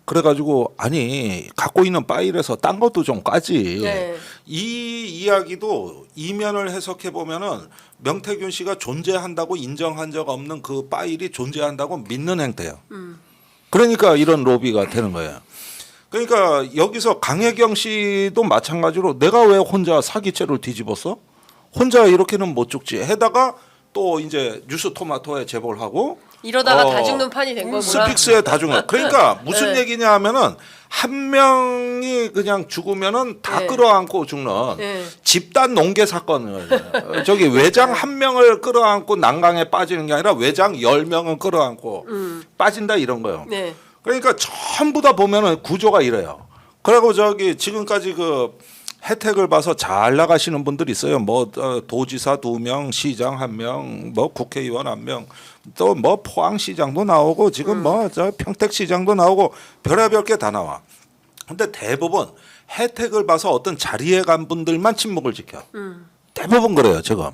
그래가지고 아니 갖고 있는 파일에서 딴 것도 좀 까지. 네. 이 이야기도 이면을 해석해 보면은 명태균 씨가 존재한다고 인정한 적 없는 그 파일이 존재한다고 믿는 행태예요. 그러니까 이런 로비가 되는 거예요. 그러니까 여기서 강혜경 씨도 마찬가지로 내가 왜 혼자 사기죄를 뒤집었어? 혼자 이렇게는 못 죽지. 해다가 또 이제 뉴스토마토에 제보를 하고 이러다가 다 죽는 판이 된 거구나. 스픽스에 다 죽는. 그러니까 무슨 얘기냐 하면은 한 명이 그냥 죽으면은 다 네. 끌어안고 죽는 네. 집단 농계 사건을 저기 외장 한 명을 끌어안고 난강에 빠지는 게 아니라 외장 10명은 끌어안고 빠진다 이런 거예요. 네. 그러니까 전부 다 보면은 구조가 이래요. 그리고 저기 지금까지 그 혜택을 봐서 잘 나가시는 분들 있어요. 뭐 도지사 2명, 시장 1명, 뭐 국회의원 1명, 또 뭐 포항시장도 나오고 지금 뭐 저 평택시장도 나오고 별의별 게 다 나와. 근데 대부분 혜택을 봐서 어떤 자리에 간 분들만 침묵을 지켜. 대부분 그래요 지금.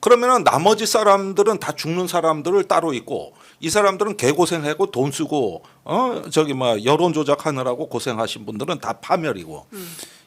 그러면은 나머지 사람들은 다 죽는 사람들을 따로 있고 이 사람들은 개고생하고 돈 쓰고 저기 뭐 여론 조작하느라고 고생하신 분들은 다 파멸이고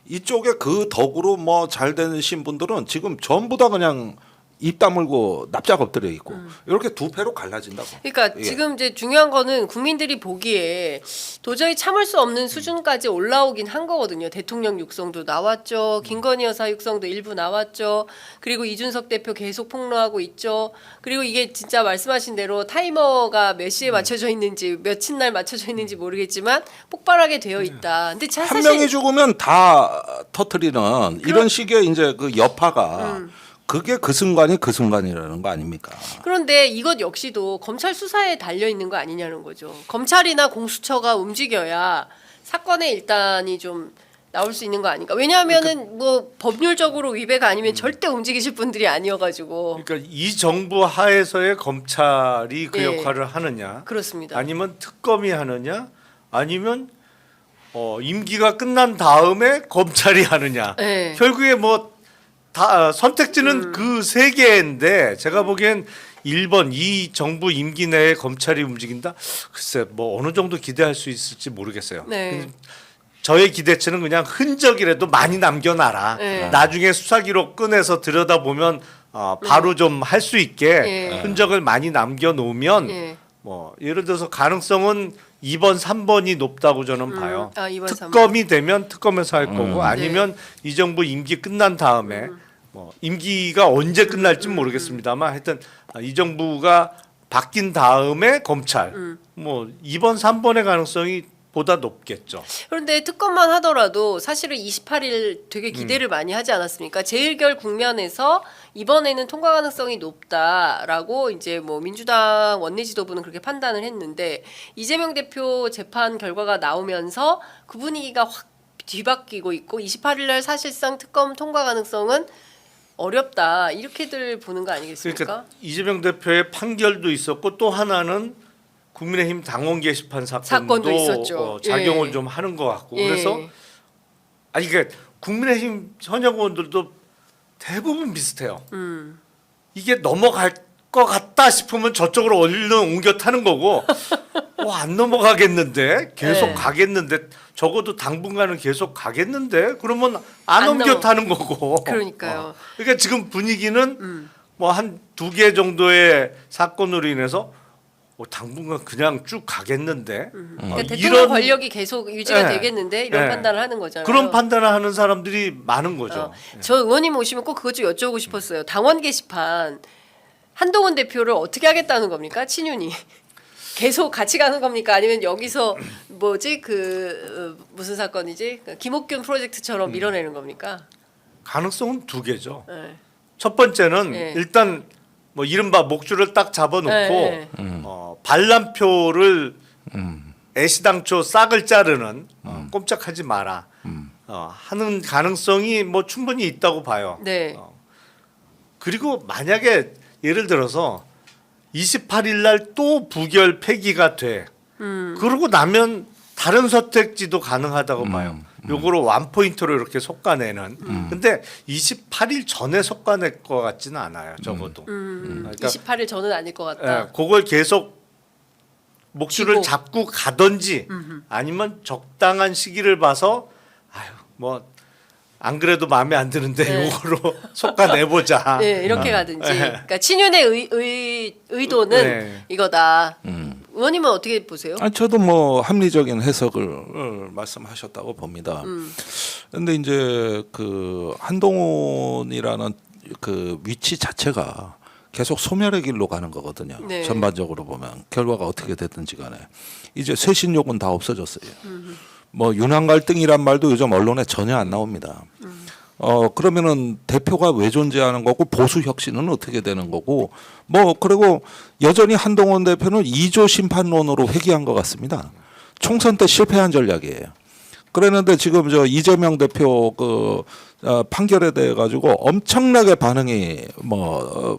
이쪽에 그 덕으로 뭐 잘 되신 분들은 지금 전부 다 그냥 입 다물고 납작 엎드려 있고 이렇게 두 패로 갈라진다고. 그러니까 예. 지금 이제 중요한 거는 국민들이 보기에 도저히 참을 수 없는 수준까지 올라오긴 한 거거든요. 대통령 육성도 나왔죠. 김건희 여사 육성도 일부 나왔죠. 그리고 이준석 대표 계속 폭로하고 있죠. 그리고 이게 진짜 말씀하신 대로 타이머가 몇 시에 맞춰져 있는지 며칠 날 맞춰져 있는지 모르겠지만 폭발하게 되어 있다. 근데 한 사실 명이 죽으면 다 터트리는 이런 식의 이제 그 여파가 그게 그 순간이라는 거 아닙니까? 그런데 이것 역시도 검찰 수사에 달려 있는 거 아니냐는 거죠. 검찰이나 공수처가 움직여야 사건의 일단이 좀 나올 수 있는 거 아닌가? 왜냐하면은 뭐 법률적으로 위배가 아니면 절대 움직이실 분들이 아니어가지고 그러니까 이 정부 하에서의 검찰이 그 예. 역할을 하느냐, 그렇습니다. 아니면 특검이 하느냐, 아니면 임기가 끝난 다음에 검찰이 하느냐. 예. 결국에 뭐 다 선택지는 그 세 개인데 제가 보기엔 1번 이 정부 임기 내에 검찰이 움직인다. 글쎄 뭐 어느 정도 기대할 수 있을지 모르겠어요. 네. 저의 기대치는 그냥 흔적이라도 많이 남겨놔라. 네. 나중에 수사 기록 꺼내서 들여다보면 바로 좀 할 수 있게 예. 흔적을 많이 남겨놓으면 예. 뭐 예를 들어서 가능성은 2번, 3번이 높다고 저는 봐요. 2번, 3번. 특검이 되면 특검에서 할 거고 아니면 이 정부 임기 끝난 다음에 뭐 임기가 언제 끝날지 모르겠습니다만 하여튼 이 정부가 바뀐 다음에 검찰 뭐 2번, 3번의 가능성이 보다 높겠죠. 그런데 특검만 하더라도 사실은 28일 되게 기대를 많이 하지 않았습니까? 재의결 국면에서 이번에는 통과 가능성이 높다라고 이제 뭐 민주당 원내 지도부는 그렇게 판단을 했는데 이재명 대표 재판 결과가 나오면서 그 분위기가 확 뒤바뀌고 있고 28일 날 사실상 특검 통과 가능성은 어렵다 이렇게들 보는 거 아니겠습니까? 그러니까 이재명 대표의 판결도 있었고 또 하나는 국민의힘 당원 게시판 사건도 있었죠. 작용을 예. 좀 하는 것 같고 예. 그래서 아니 그러니까 국민의힘 현역 의원들도 대부분 비슷해요. 이게 넘어갈 것 같다 싶으면 저쪽으로 얼른 옮겨 타는 거고 안 넘어가겠는데 계속 네. 가겠는데 적어도 당분간은 계속 가겠는데 그러면 안 안 옮겨 넘어- 타는 거고 그러니까요. 그러니까 지금 분위기는 뭐 한 2개 정도의 사건으로 인해서 당분간 그냥 쭉 가겠는데 그러니까 대통령 이런 권력이 계속 유지가 예. 되겠는데 이런 예. 판단을 하는 거잖아요. 그런 판단을 하는 사람들이 많은 거죠. 저 의원님 오시면 꼭 그것 좀 여쭤보고 싶었어요. 당원 게시판 한동훈 대표를 어떻게 하겠다는 겁니까? 친윤이 계속 같이 가는 겁니까? 아니면 여기서 뭐지 무슨 사건이지? 그 김옥균 프로젝트처럼 밀어내는 겁니까? 가능성은 2개죠. 네. 첫 번째는 예. 일단 뭐 이른바 목줄을 딱 잡아놓고 예, 반란표를 애시당초 싹을 자르는 꼼짝하지 마라 하는 가능성이 뭐 충분히 있다고 봐요. 네. 그리고 만약에 예를 들어서 28일 날 또 부결 폐기가 돼. 그러고 나면 다른 선택지도 가능하다고 봐요. 요거를 원포인트로 이렇게 솎아내는. 근데 28일 전에 솎아낼 것 같지는 않아요. 적어도. 그러니까 28일 전은 아닐 것 같다. 예, 그걸 계속 목줄을 쥐고. 잡고 가든지 아니면 적당한 시기를 봐서 아유 뭐 안 그래도 마음에 안 드는데 네. 요거로 솎아내보자. 네, 이렇게 가든지. 그러니까 친윤의 의도는 네. 이거다. 의원님은 어떻게 보세요? 저도 뭐 합리적인 해석을 말씀하셨다고 봅니다. 그런데 이제 그 한동훈이라는 그 위치 자체가 계속 소멸의 길로 가는 거거든요. 네. 전반적으로 보면 결과가 어떻게 됐든지 간에 이제 쇄신욕은 다 없어졌어요. 뭐 윤한 갈등이란 말도 요즘 언론에 전혀 안 나옵니다. 그러면은 대표가 왜 존재하는 거고 보수 혁신은 어떻게 되는 거고 뭐 그리고 여전히 한동훈 대표는 2조 심판론으로 회귀한 것 같습니다. 총선 때 실패한 전략이에요. 그랬는데 지금 저 이재명 대표 판결에 대해 가지고 엄청나게 반응이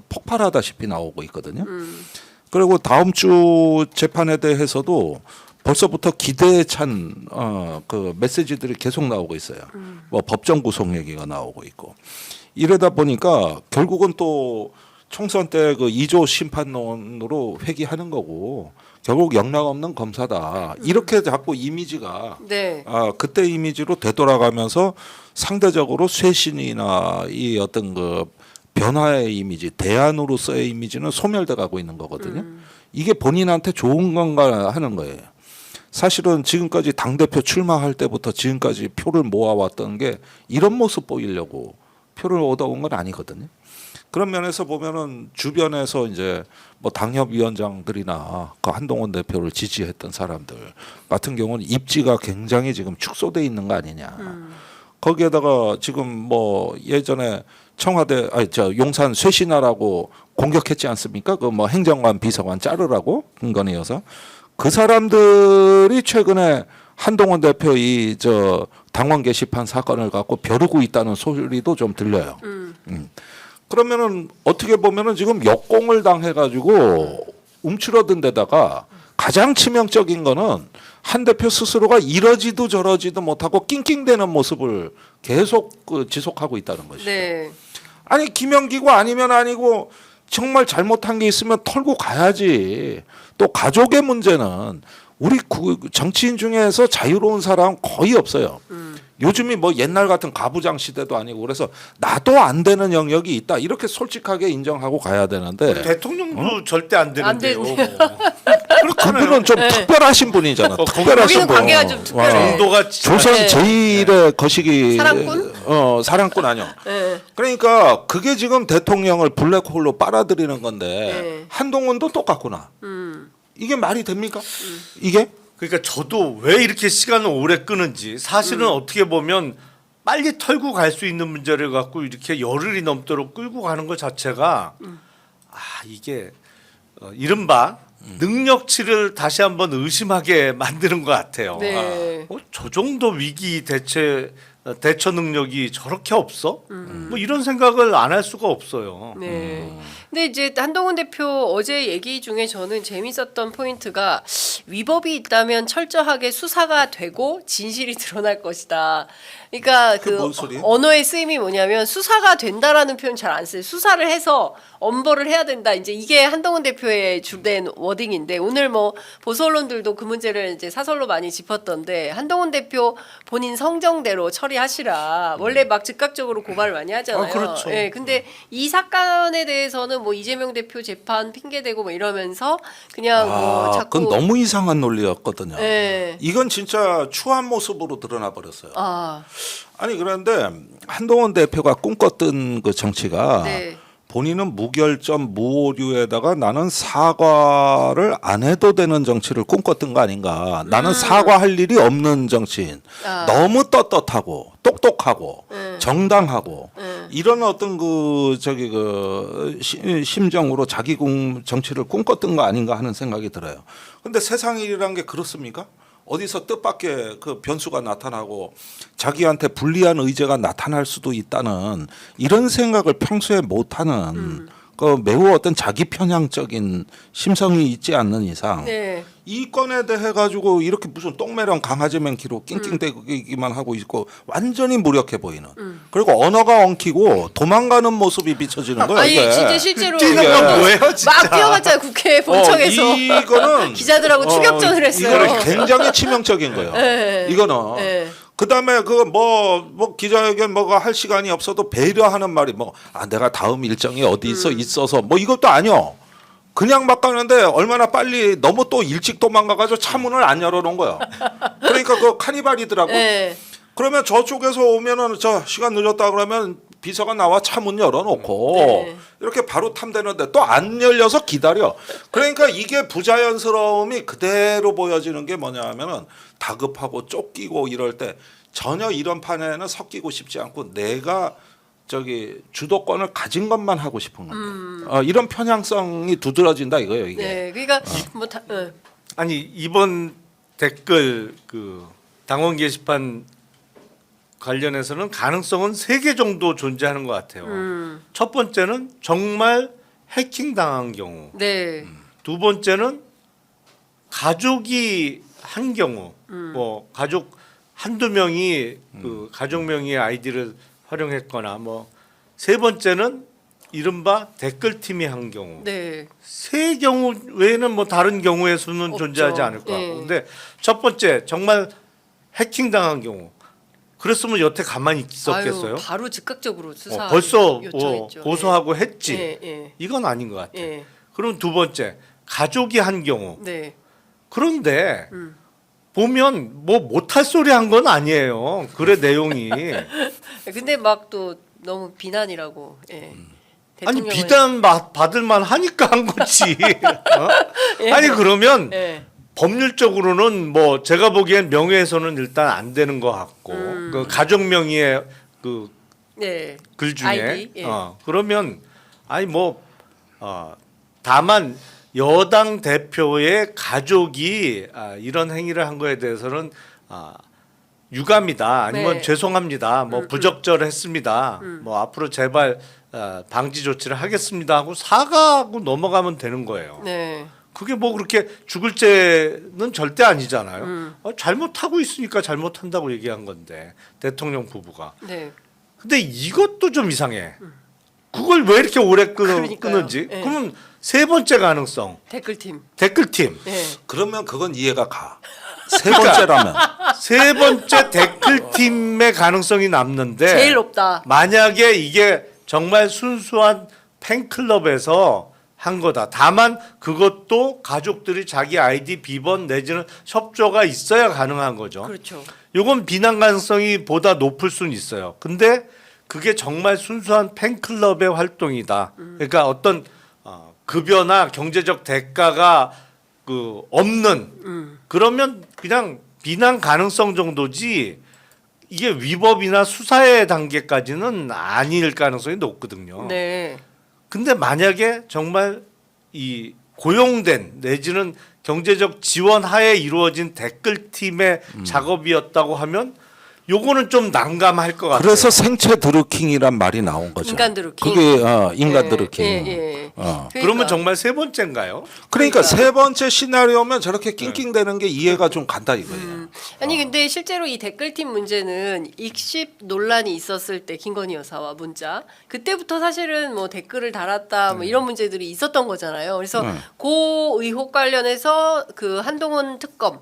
폭발하다시피 나오고 있거든요. 그리고 다음 주 재판에 대해서도 벌써부터 기대에 찬 그 메시지들이 계속 나오고 있어요. 뭐 법정 구속 얘기가 나오고 있고 이러다 보니까 결국은 또 총선 때 그 2조 심판론으로 회귀하는 거고 결국 영락 없는 검사다 이렇게 자꾸 이미지가 네. 그때 이미지로 되돌아가면서 상대적으로 쇄신이나 이 어떤 그 변화의 이미지 대안으로서의 이미지는 소멸돼 가고 있는 거거든요. 이게 본인한테 좋은 건가 하는 거예요. 사실은 지금까지 당대표 출마할 때부터 지금까지 표를 모아왔던 게 이런 모습 보이려고 표를 얻어온 건 아니거든요. 그런 면에서 보면은 주변에서 이제 뭐 당협위원장들이나 그 한동훈 대표를 지지했던 사람들 같은 경우는 입지가 굉장히 지금 축소돼 있는 거 아니냐. 거기에다가 지금 뭐 예전에 청와대 용산 쇄신하라고 공격했지 않습니까? 그 뭐 행정관 비서관 자르라고 김건희여서 그 사람들이 최근에 한동훈 대표 당원 게시판 사건을 갖고 벼르고 있다는 소리도 좀 들려요. 그러면은 어떻게 보면은 지금 역공을 당해가지고 움츠러든 데다가 가장 치명적인 거는 한 대표 스스로가 이러지도 저러지도 못하고 낑낑대는 모습을 계속 지속하고 있다는 것이죠. 네. 아니 김영기고 아니면 아니고 정말 잘못한 게 있으면 털고 가야지. 또 가족의 문제는 우리 정치인 중에서 자유로운 사람 거의 없어요. 요즘이 뭐 옛날 같은 가부장 시대도 아니고 그래서 나도 안 되는 영역이 있다 이렇게 솔직하게 인정하고 가야 되는데 대통령도 절대 안 되는데요. 안 그분은 좀 특별하신 분이잖아. 특별하신 거기는 분. 관계가 좀 특별해. 정도가 조선 네. 제1의 거시기 사랑꾼? 사랑꾼 아니요. 네. 그러니까 그게 지금 대통령을 블랙홀로 빨아들이는 건데 네. 한동훈도 똑같구나. 이게 말이 됩니까? 이게 그러니까 저도 왜 이렇게 시간을 오래 끄는지 사실은 어떻게 보면 빨리 털고 갈 수 있는 문제를 갖고 이렇게 열흘이 넘도록 끌고 가는 것 자체가 이게 이른바 능력치를 다시 한번 의심하게 만드는 것 같아요. 네. 저 정도 위기 대처 능력이 저렇게 없어? 뭐 이런 생각을 안 할 수가 없어요. 네. 근데 이제 한동훈 대표 어제 얘기 중에 저는 재밌었던 포인트가 위법이 있다면 철저하게 수사가 되고 진실이 드러날 것이다. 그러니까 그게 뭔 소리예요? 언어의 쓰임이 뭐냐면 수사가 된다라는 표현 잘 안 써요. 수사를 해서 엄벌을 해야 된다. 이제 이게 한동훈 대표의 주된 워딩인데 오늘 뭐 보수 언론들도 그 문제를 이제 사설로 많이 짚었던데 한동훈 대표 본인 성정대로 처리하시라. 원래 막 즉각적으로 고발을 많이 하잖아요. 그렇죠. 예, 근데 이 사건에 대해서는 뭐 이재명 대표 재판 핑계대고 뭐 이러면서 그냥 뭐 자꾸 그건 너무 이상한 논리였거든요. 예. 이건 진짜 추한 모습으로 드러나 버렸어요. 아, 아니 그런데 한동훈 대표가 꿈꿨던 그 정치가 네. 본인은 무결점 무오류에다가 나는 사과를 안 해도 되는 정치를 꿈꿨던 거 아닌가. 나는 사과할 일이 없는 정치인. 아. 너무 떳떳하고 똑똑하고 정당하고 음. 이런 어떤 그 저기 심정으로 자기 정치를 꿈꿨던 거 아닌가 하는 생각이 들어요. 근데 세상 일이란 게 그렇습니까? 어디서 뜻밖의 그 변수가 나타나고 자기한테 불리한 의제가 나타날 수도 있다는 이런 생각을 평소에 못하는 그 매우 어떤 자기 편향적인 심성이 있지 않는 이상 네. 이 건에 대해 가지고 이렇게 무슨 똥매랑 강아지 맹키로 낑낑대기만 하고 있고 완전히 무력해 보이는 그리고 언어가 엉키고 도망가는 모습이 비춰지는 거예요. 아니 이게. 진짜 실제로 뛰는 건 뭐예요, 진짜? 막 뛰어갔잖아요 국회 본청에서 이거는 기자들하고 추격전을 했어요. 이거는 굉장히 치명적인 거예요. 네. 이거는 네. 그다음에 그 뭐 기자회견 뭐가 할 시간이 없어도 배려하는 말이 내가 다음 일정이 어디 있어서 뭐 이것도 아니요. 그냥 막 가는데 얼마나 빨리 너무 또 일찍 도망가가지고 차 문을 안 열어놓은 거예요. 그러니까 그 카니발이더라고. 네. 그러면 저쪽에서 오면은 저 시간 늦었다 그러면 비서가 나와 차 문 열어놓고 네. 이렇게 바로 탐대는데 또 안 열려서 기다려. 그러니까 이게 부자연스러움이 그대로 보여지는 게 뭐냐면은 다급하고 쫓기고 이럴 때 전혀 이런 판에는 섞이고 싶지 않고 내가 저기 주도권을 가진 것만 하고 싶은 건데 이런 편향성이 두드러진다 이거예요 이게. 네. 그러니까 뭐 다, 아니 이번 댓글 그 당원 게시판 관련해서는 가능성은 3개 정도 존재하는 것 같아요. 첫 번째는 정말 해킹 당한 경우. 네. 두 번째는 가족이 한 경우, 뭐 가족 한두 명이 그 가족 명의의 아이디를 활용했거나 뭐 세 번째는 이른바 댓글팀이 한 경우. 네. 세 경우 외에는 뭐 다른 경우의 수는 없죠. 존재하지 않을 것 같고. 네. 근데 첫 번째 정말 해킹 당한 경우. 그랬으면 여태 가만히 있었겠어요? 아유, 바로 즉각적으로 수사 벌써 요청했죠. 고소하고 했지. 예, 예. 이건 아닌 것 같아요. 예. 그럼 두 번째 가족이 한 경우. 네. 그런데 보면 뭐 못할 소리 한 건 아니에요. 글의 내용이. 근데 막 또 너무 비난이라고. 예. 아니 대통령을- 비단 받을 만 하니까 한 거지. 어? 예. 아니 그러면 예. 법률적으로는 뭐 제가 보기엔 명예훼손은 일단 안 되는 것 같고 그 가족 명의의 그 네. 글 중에 아이디, 예. 그러면 아니 뭐 다만 여당 대표의 가족이 이런 행위를 한 거에 대해서는 유감이다 아니면 네. 죄송합니다 뭐 부적절했습니다 뭐 앞으로 제발 방지 조치를 하겠습니다 하고 사과하고 넘어가면 되는 거예요. 네. 그게 뭐 그렇게 죽을 죄는 절대 아니잖아요. 잘못하고 있으니까 잘못한다고 얘기한 건데 대통령 부부가. 네. 근데 이것도 좀 이상해. 그걸 왜 이렇게 오래 그러니까요. 끊었지? 네. 그러면 세 번째 가능성 댓글팀. 댓글팀. 네. 그러면 그건 이해가 가. 세 번째라면. 세 번째 댓글팀의 가능성이 남는데 제일 높다. 만약에 이게 정말 순수한 팬클럽에서 한 거다. 다만 그것도 가족들이 자기 아이디 비번 내지는 협조가 있어야 가능한 거죠. 그렇죠. 요건 비난 가능성이 보다 높을 수는 있어요. 근데 그게 정말 순수한 팬클럽의 활동이다. 그러니까 어떤 급여나 경제적 대가가 그 없는 그러면 그냥 비난 가능성 정도지 이게 위법이나 수사의 단계까지는 아닐 가능성이 높거든요. 네. 근데 만약에 정말 이 고용된 내지는 경제적 지원 하에 이루어진 댓글팀의 작업이었다고 하면 요거는 좀 난감할 것 같아요. 그래서 생체 드루킹이란 말이 나온 거죠. 인간 드루킹. 그게 인간 예, 드루킹. 예, 예. 그러면 정말 세 번째인가요? 그러니까 세 번째 시나리오면 저렇게 낑낑대는 게 이해가 좀 간다 이거예요. 아니 근데 실제로 이 댓글팀 문제는 익십 논란이 있었을 때 김건희 여사와 문자 그때부터 사실은 뭐 댓글을 달았다 뭐 이런 문제들이 있었던 거잖아요. 그래서 그 의혹 관련해서 그 한동훈 특검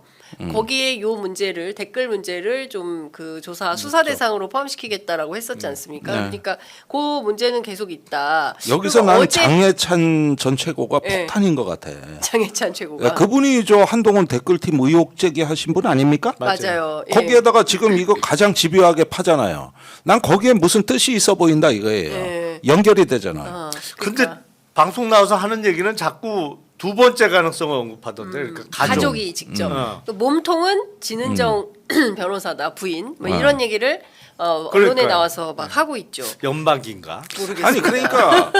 거기에 요 문제를 댓글 문제를 좀 그 조사 수사 대상으로 포함시키겠다라고 했었지 않습니까? 네. 그러니까 그 문제는 계속 있다. 여기서 그리고 나는 어제 장해찬 전 최고가 예. 폭탄인 것 같아. 장해찬 최고가 야, 그분이 저 한동훈 댓글팀 의혹 제기하신 분 아닙니까? 맞아요. 예. 거기에다가 지금 이거 가장 집요하게 파잖아요. 난 거기에 무슨 뜻이 있어 보인다 이거예요. 예. 연결이 되잖아. 근데 그러니까. 방송 나와서 하는 얘기는 자꾸 두 번째 가능성을 언급하던데 그러니까 가족이 직접 또 몸통은 진은정 변호사다 부인 뭐 이런 얘기를 언론에 그러니까요. 나와서 막 하고 있죠. 연막인가? 모르겠어요. 아니 그러니까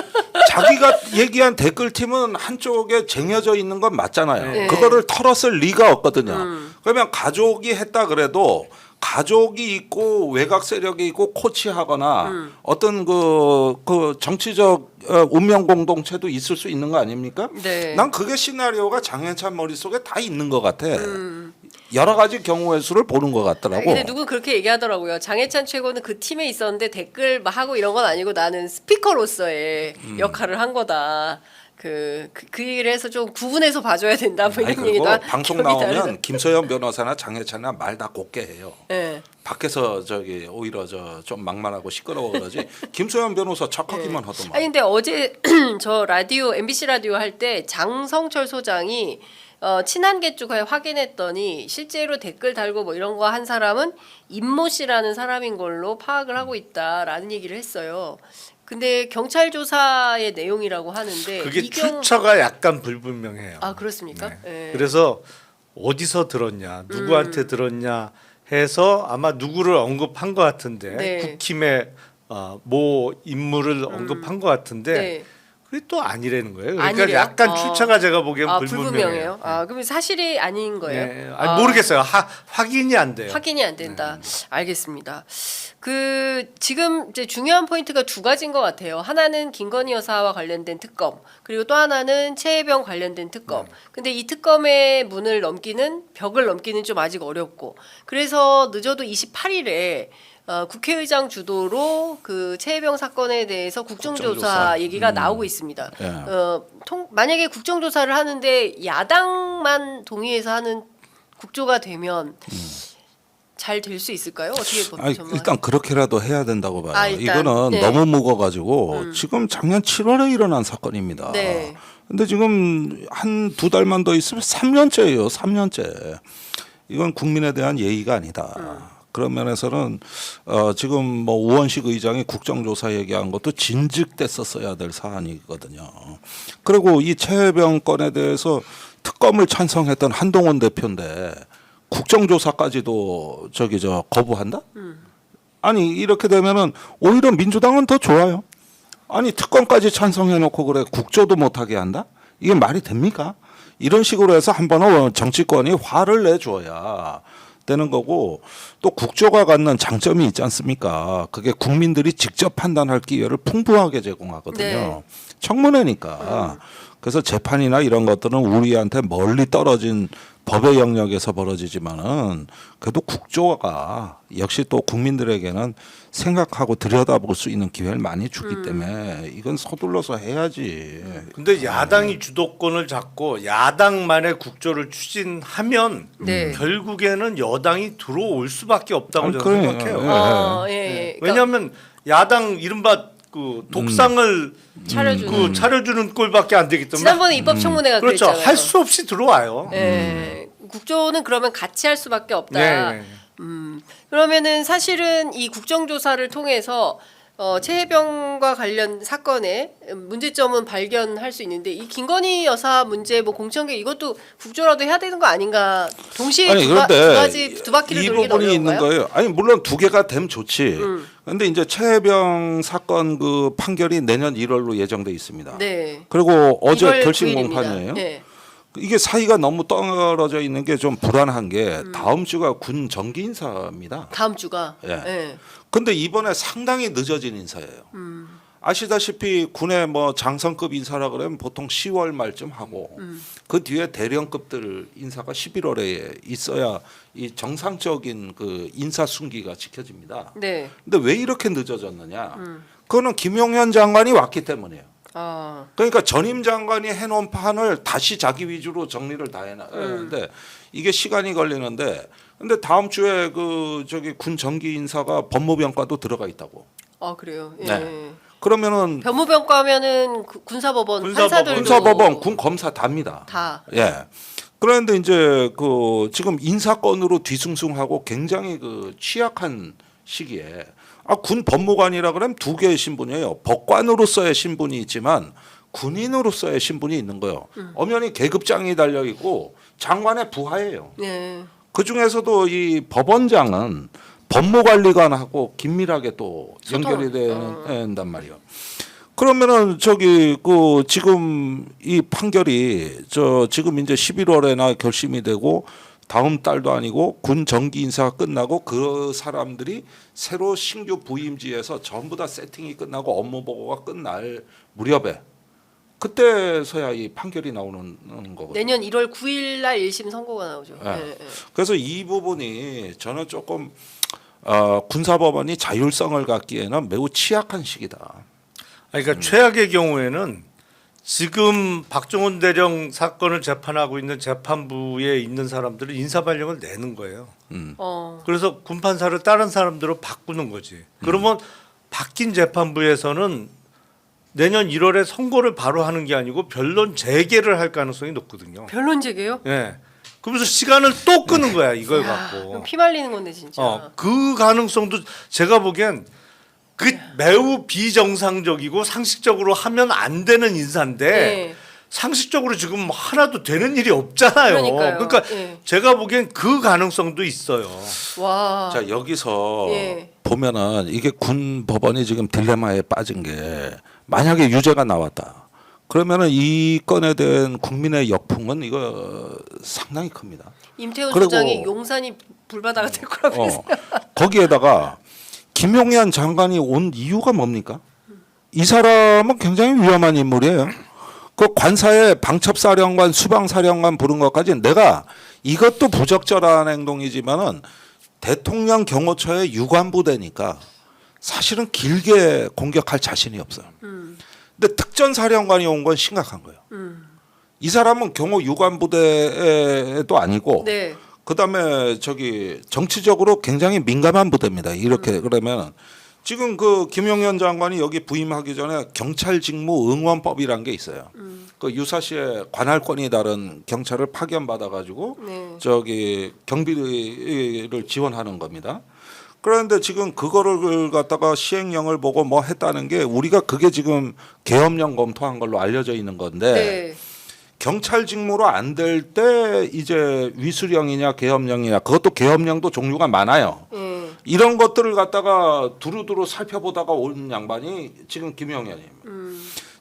자기가 얘기한 댓글팀은 한쪽에 쟁여져 있는 건 맞잖아요. 네. 그거를 털었을 리가 없거든요. 그러면 가족이 했다 그래도 가족이 있고 외곽 세력이 있고 코치하거나 어떤 그 정치적 운명 공동체도 있을 수 있는 거 아닙니까? 네. 난 그게 시나리오가 장현찬 머릿속에 다 있는 것 같아. 여러 가지 경우의 수를 보는 것 같더라고. 근데 누군 그렇게 얘기하더라고요. 장해찬 최고는 그 팀에 있었는데 댓글 막 하고 이런 건 아니고 나는 스피커로서의 역할을 한 거다. 그 얘기를 해서 좀 구분해서 봐줘야 된다. 뭐 아니, 이런 그리고 얘기도 방송 격이 나오면 다르다. 김소연 변호사나 장혜찬이나 말 다 곱게 해요. 네. 밖에서 저기 오히려 좀 막말하고 시끄러워 그러지. 김소연 변호사 착하기만 하더만. 아니 근데 어제 저 라디오 MBC 라디오 할 때 장성철 소장이 친한 개축을 확인했더니 실제로 댓글 달고 뭐 이런 거 한 사람은 임모 씨라는 사람인 걸로 파악을 하고 있다라는 얘기를 했어요. 근데 경찰 조사의 내용이라고 하는데 그게 출처가 약간 불분명해요. 아 그렇습니까? 네. 예. 그래서 어디서 들었냐, 누구한테 들었냐 해서 아마 누구를 언급한 것 같은데 네. 국힘의 모 인물을 언급한 것 같은데 네. 그게 또 아니라는 거예요. 그러니까 아니래요? 약간 출처가 제가 보기엔 불분명해요. 불분명해요. 아 그럼 사실이 아닌 거예요? 네. 아니, 모르겠어요. 확인이 안 돼요. 확인이 안 된다. 알겠습니다. 그 지금 이제 중요한 포인트가 두 가지인 것 같아요. 하나는 김건희 여사와 관련된 특검, 그리고 또 하나는 최혜병 관련된 특검. 근데 이 특검의 벽을 넘기는 좀 아직 어렵고, 그래서 늦어도 28일에 국회의장 주도로 그 최혜병 사건에 대해서 국정조사 국정조사. 얘기가 나오고 있습니다. 예. 만약에 국정조사를 하는데 야당만 동의해서 하는 국조가 되면 잘 될 수 있을까요? 어떻게 아니, 보면 일단 그렇게라도 해야 된다고 봐요. 일단, 이거는 네. 너무 무거워가지고 지금 작년 7월에 일어난 사건입니다. 네. 근데 지금 한 두 달만 더 있으면 3년째예요. 3년째. 이건 국민에 대한 예의가 아니다. 그런 면에서는 지금 뭐 우원식 의장이 국정조사 얘기한 것도 진즉됐었어야 될 사안이거든요. 그리고 이 최혜병 건에 대해서 특검을 찬성했던 한동훈 대표인데 국정조사까지도 거부한다? 아니 이렇게 되면은 오히려 민주당은 더 좋아요. 아니 특검까지 찬성해놓고 그래 국조도 못하게 한다? 이게 말이 됩니까? 이런 식으로 해서 한 번은 정치권이 화를 내줘야 되는 거고 또 국조가 갖는 장점이 있지 않습니까? 그게 국민들이 직접 판단할 기회를 풍부하게 제공하거든요. 네. 청문회니까. 그래서 재판이나 이런 것들은 우리한테 멀리 떨어진 법의 영역에서 벌어지지만은 그래도 국조가 역시 또 국민들에게는 생각하고 들여다볼 수 있는 기회를 많이 주기 때문에 이건 서둘러서 해야지. 근데 야당이 주도권을 잡고 야당만의 국조를 추진하면 네. 결국에는 여당이 들어올 수밖에 없다고 아니, 저는 그래요. 생각해요. 예, 예. 그러니까 왜냐하면 야당 이른바 그 독상을 차려주는. 차려주는 꼴밖에 안 되기 때문에 지난번에 입법청문회가 그렇죠. 그랬잖아요. 할 수 없이 들어와요. 예. 국조는 그러면 같이 할 수밖에 없다. 네, 네. 그러면은 사실은 이 국정조사를 통해서 최혜병과 관련 사건의 문제점은 발견할 수 있는데 이 김건희 여사 문제 뭐 공천계 이것도 국조라도 해야 되는 거 아닌가? 동시에 아니 두 그런데 가지 두 바퀴를 이 돌기는 부분이 있는 어려운가요? 거예요. 아니 물론 두 개가 되면 좋지. 그런데 이제 최혜병 사건 그 판결이 내년 1월로 예정돼 있습니다. 네. 그리고 어제 1월 결심 9일입니다. 공판이에요. 네. 이게 사이가 너무 떨어져 있는 게 좀 불안한 게 다음 주가 군 정기 인사입니다. 다음 주가. 예. 네. 근데 이번에 상당히 늦어진 인사예요. 아시다시피 군의 뭐 장성급 인사라 그러면 보통 10월 말쯤 하고 그 뒤에 대령급들 인사가 11월에 있어야 이 정상적인 그 인사 순기가 지켜집니다. 네. 근데 왜 이렇게 늦어졌느냐? 그거는 김용현 장관이 왔기 때문이에요. 아. 그러니까 전임 장관이 해놓은 판을 다시 자기 위주로 정리를 다 해놨는데 이게 시간이 걸리는데 근데 다음 주에 그 저기 군 정기 인사가 법무병과도 들어가 있다고. 아 그래요. 예. 네. 그러면은 법무병과면은 군사법원 판사들도 군사법원 군 검사 답니다. 다. 예. 그런데 이제 그 지금 인사권으로 뒤숭숭하고 굉장히 그 취약한 시기에 군 법무관이라 그러면 두 개의 신분이에요. 법관으로서의 신분이 있지만 군인으로서의 신분이 있는 거예요. 엄연히 계급장이 달려 있고 장관의 부하예요. 네. 그 중에서도 이 법원장은 법무관리관하고 긴밀하게 또 연결이 된단 말이에요. 그러면은 저기 그 지금 이 판결이 저 지금 이제 11월에나 결심이 되고 다음 달도 아니고 군 정기 인사가 끝나고 그 사람들이 새로 신규 부임지에서 전부 다 세팅이 끝나고 업무 보고가 끝날 무렵에 그때서야 이 판결이 나오는 거거든요. 내년 1월 9일 날 1심 선고가 나오죠. 네. 예, 예. 그래서 이 부분이 저는 조금 군사법원이 자율성을 갖기에는 매우 취약한 시기다. 그러니까 최악의 경우에는 지금 박정훈 대령 사건을 재판하고 있는 재판부에 있는 사람들은 인사발령을 내는 거예요. 그래서 군판사를 다른 사람들로 바꾸는 거지. 그러면 바뀐 재판부에서는 내년 1월에 선고를 바로 하는 게 아니고 변론 재개를 할 가능성이 높거든요. 변론 제기요? 예. 그러면서 시간을 또 끄는 거야 이걸 갖고. 그럼 피 말리는 건데 진짜. 그 가능성도 제가 보기엔 그 매우 비정상적이고 상식적으로 하면 안 되는 인사인데 네. 상식적으로 지금 하나도 되는 일이 없잖아요. 그러니까요. 그러니까 예. 제가 보기엔 그 가능성도 있어요. 와. 자 여기서 예. 보면은 이게 군 법원이 지금 딜레마에 빠진 게 만약에 유죄가 나왔다. 그러면은 이 건에 대한 국민의 역풍은 이거 상당히 큽니다. 임태훈 그리고- 소장이 용산이 불바다가 될 거라고 했어요. 거기에다가 김용현 장관이 온 이유가 뭡니까? 이 사람은 굉장히 위험한 인물이에요. 그 관사에 방첩사령관, 수방사령관 부른 것까지 내가 이것도 부적절한 행동이지만은 대통령 경호처의 유관부대니까 사실은 길게 공격할 자신이 없어요. 근데 특전사령관이 온 건 심각한 거예요. 이 사람은 경호 유관부대도 아니고 네. 그다음에 저기 정치적으로 굉장히 민감한 부대입니다. 이렇게 그러면 지금 그 김용현 장관이 여기 부임하기 전에 경찰 직무 응원법이라는 게 있어요. 그 유사시에 관할권이 다른 경찰을 파견받아 가지고 네. 저기 경비를 지원하는 겁니다. 그런데 지금 그거를 갖다가 시행령을 보고 뭐 했다는 게 우리가 그게 지금 계엄령 검토한 걸로 알려져 있는 건데 네. 경찰 직무로 안 될 때 이제 위수령이냐 계엄령이냐 그것도 계엄령도 종류가 많아요. 이런 것들을 갖다가 두루두루 살펴보다가 온 양반이 지금 김용현님.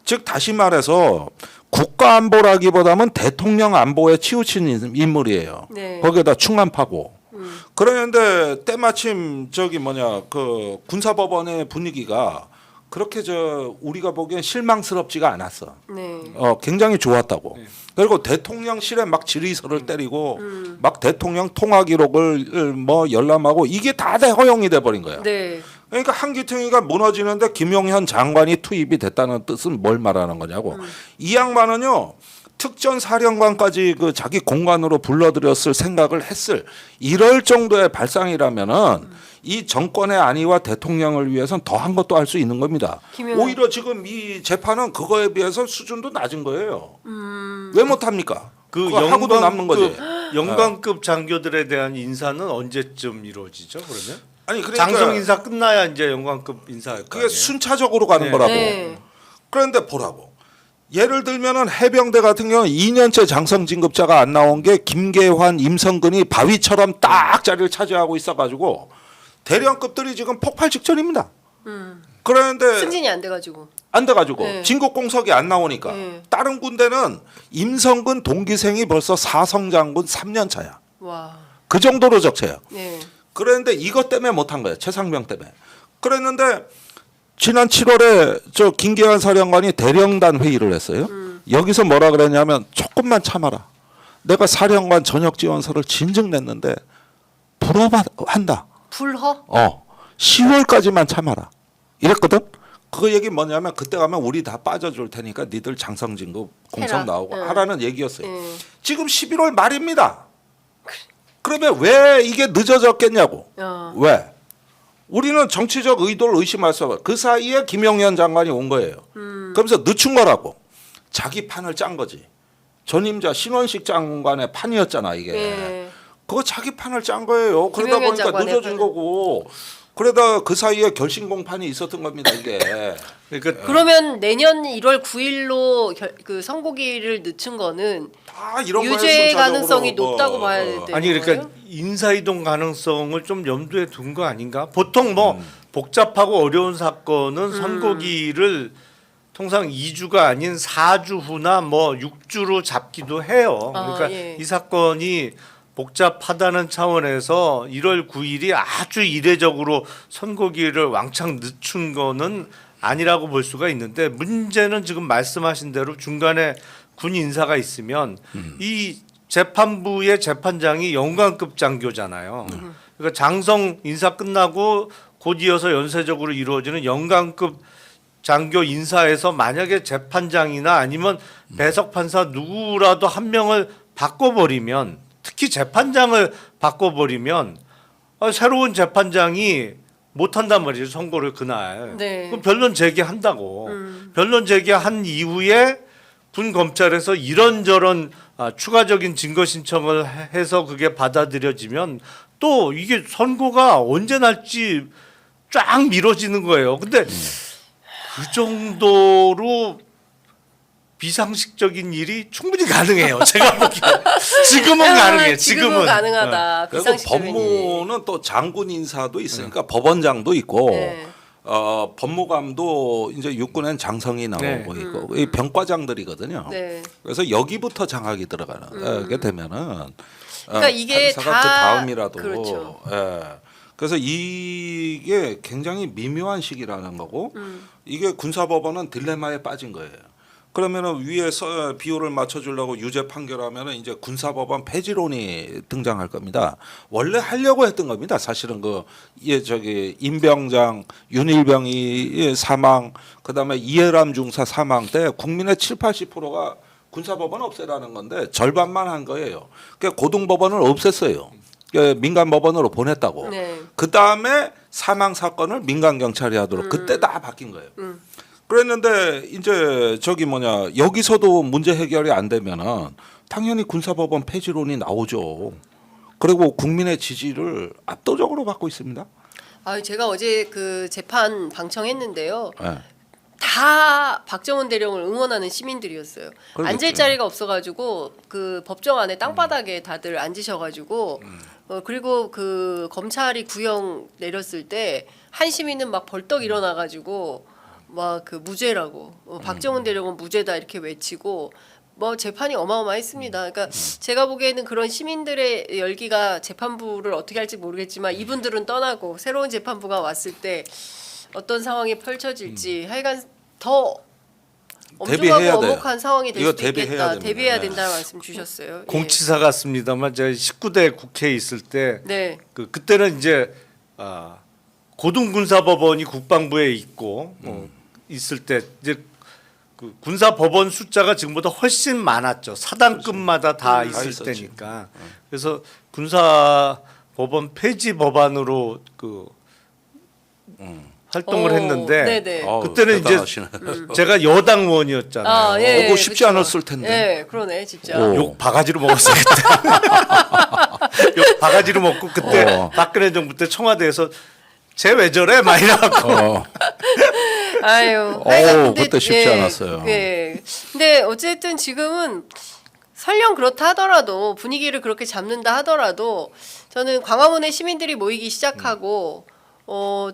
즉 다시 말해서 국가 안보라기보다는 대통령 안보에 치우친 인물이에요. 네. 거기에다 충암파고. 그런데 때마침 저기 그 군사법원의 분위기가 그렇게 우리가 보기엔 실망스럽지가 않았어. 네. 굉장히 좋았다고. 그리고 대통령실에 막 질의서를 때리고 막 대통령 통화 기록을 뭐 열람하고 이게 다 허용이 돼 버린 거야. 네. 그러니까 한기통이가 무너지는데 김용현 장관이 투입이 됐다는 뜻은 뭘 말하는 거냐고. 이 양반은요. 특전 사령관까지 그 자기 공간으로 불러들였을 생각을 했을 이럴 정도의 발상이라면은 이 정권의 안위와 대통령을 위해서는 더한 것도 할 수 있는 겁니다. 오히려 지금 이 재판은 그거에 비해서 수준도 낮은 거예요. 왜 못합니까? 그 그거 하고도 남는 거지. 영광급 장교들에 대한 인사는 언제쯤 이루어지죠? 그러면 아니 그러니까 장성 인사 끝나야 이제 영광급 인사할 거 그게 아니에요? 순차적으로 가는 네. 거라고. 네. 그런데 보라고. 예를 들면은 해병대 같은 경우는 2년째 장성 진급자가 안 나온 게 김계환, 임성근이 바위처럼 딱 자리를 차지하고 있어가지고 대령급들이 지금 폭발 직전입니다. 그런데 승진이 안 돼가지고. 안 돼가지고 네. 진급 공석이 안 나오니까 네. 다른 군대는 임성근 동기생이 벌써 사성장군 3년 차야. 와. 그 정도로 적체요. 네. 그런데 이것 때문에 못한 거예요. 최상병 때문에. 그랬는데 지난 7월에 저 김계환 사령관이 대령단 회의를 했어요. 여기서 뭐라 그랬냐면 조금만 참아라. 내가 사령관 전역 지원서를 진즉 냈는데 불허한다. 불허? 10월까지만 참아라. 이랬거든. 그 얘기 뭐냐면 그때 가면 우리 다 빠져줄 테니까 니들 장성진급 공석 해라. 나오고 네. 하라는 얘기였어요. 네. 지금 11월 말입니다. 그러면 왜 이게 늦어졌겠냐고. 왜? 우리는 정치적 의도를 의심할 수 없어요. 그 사이에 김용현 장관이 온 거예요. 그러면서 늦춘 거라고. 자기 판을 짠 거지. 전임자 신원식 장관의 판이었잖아 이게. 네. 그거 자기 판을 짠 거예요. 그러다 김용현 보니까 장관의 늦어진 판은. 거고. 그러다 그 사이에 결심 공판이 있었던 겁니다 이게. 그러니까 그러면 내년 1월 9일로 그 선고기를 늦춘 거는 다 이런 거에 유죄 순차적으로 가능성이 높다고 봐야 되는 아니 그러니까 거예요? 인사 이동 가능성을 좀 염두에 둔 거 아닌가? 보통 뭐 복잡하고 어려운 사건은 선고기를 통상 2주가 아닌 4주 후나 뭐 6주로 잡기도 해요. 아, 그러니까 예. 이 사건이 복잡하다는 차원에서 1월 9일이 아주 이례적으로 선고기를 왕창 늦춘 거는 아니라고 볼 수가 있는데 문제는 지금 말씀하신 대로 중간에 군 인사가 있으면 이 재판부의 재판장이 영관급 장교잖아요. 그러니까 장성 인사 끝나고 곧 이어서 연쇄적으로 이루어지는 영관급 장교 인사에서 만약에 재판장이나 아니면 배석 판사 누구라도 한 명을 바꿔버리면 특히 재판장을 바꿔버리면 새로운 재판장이 못한단 말이죠. 선고를 그날. 네. 그럼 변론 제기한다고. 변론 제기한 이후에 군 검찰에서 이런저런 추가적인 증거 신청을 해서 그게 받아들여지면 또 이게 선고가 언제 날지 쫙 미뤄지는 거예요. 근데 그 정도로 비상식적인 일이 충분히 가능해요. 제가 보기에 지금은 가능해. 지금은 가능하다. 그리고 비상식적인 일. 법무는 또 장군 인사도 있으니까 법원장도 있고 네. 법무감도 이제 육군엔 장성이 나오고 네. 있고 이 병과장들이거든요. 네. 그래서 여기부터 장악이 들어가는 게 되면은 그러니까 이게 판사가 다 그 다음이라도 그렇죠. 예. 그래서 이게 굉장히 미묘한 시기라는 거고 이게 군사법원은 딜레마에 빠진 거예요. 그러면은 위에서 비율을 맞춰주려고 유죄 판결하면은 이제 군사법원 폐지론이 등장할 겁니다. 원래 하려고 했던 겁니다. 사실은 저기 임병장 윤일병이 사망, 그다음에 이해람 중사 사망 때 국민의 70~80%가 군사법원 없애라는 건데 절반만 한 거예요. 그러니까 고등법원을 없앴어요. 그러니까 민간법원으로 보냈다고. 네. 그 다음에 사망 사건을 민간 경찰이 하도록 그때 다 바뀐 거예요. 그랬는데 이제 여기서도 문제 해결이 안 되면은 당연히 군사법원 폐지론이 나오죠. 그리고 국민의 지지를 압도적으로 받고 있습니다. 제가 어제 그 재판 방청했는데요. 네. 다 박정훈 대령을 응원하는 시민들이었어요. 그러겠죠. 앉을 자리가 없어가지고 그 법정 안에 땅바닥에 다들 앉으셔가지고 그리고 그 검찰이 구형 내렸을 때 한 시민은 막 벌떡 일어나가지고 막 그 무죄라고 박정훈 대령은 무죄다 이렇게 외치고 뭐 재판이 어마어마했습니다. 그러니까 제가 보기에는 그런 시민들의 열기가 재판부를 어떻게 할지 모르겠지만 이분들은 떠나고 새로운 재판부가 왔을 때 어떤 상황이 펼쳐질지 하여간 더 대비해야 엄중하고 돼요. 엄혹한 상황이 될 이거 수도 있겠다. 대비해야 됩니다. 대비해야 네. 된다는 말씀 주셨어요. 예. 공치사 같습니다만 제가 19대 국회에 있을 때 네. 그때는 이제 고등군사법원이 국방부에 있고 있을 때 이제 그 군사법원 숫자가 지금보다 훨씬 많았죠. 사단급마다 다 있을 있었지. 때니까. 그래서 군사법원 폐지 법안으로 그 활동을 오, 했는데 네네. 어우, 그때는 대단하시네. 이제 제가 여당 의원이었잖아요. 아, 예. 그거 쉽지 그쵸. 않았을 텐데. 예, 그러네, 진짜. 오. 욕 바가지로 먹었어요 그때. 욕 바가지로 먹고 그때 박근혜 정부 때 청와대에서 쟤 왜 저래 막 이래갖고 아유, 그때 쉽지 않았어요. 예. 근데 어쨌든 지금은 설령 그렇다 하더라도 분위기를 그렇게 잡는다 하더라도 저는 광화문에 시민들이 모이기 시작하고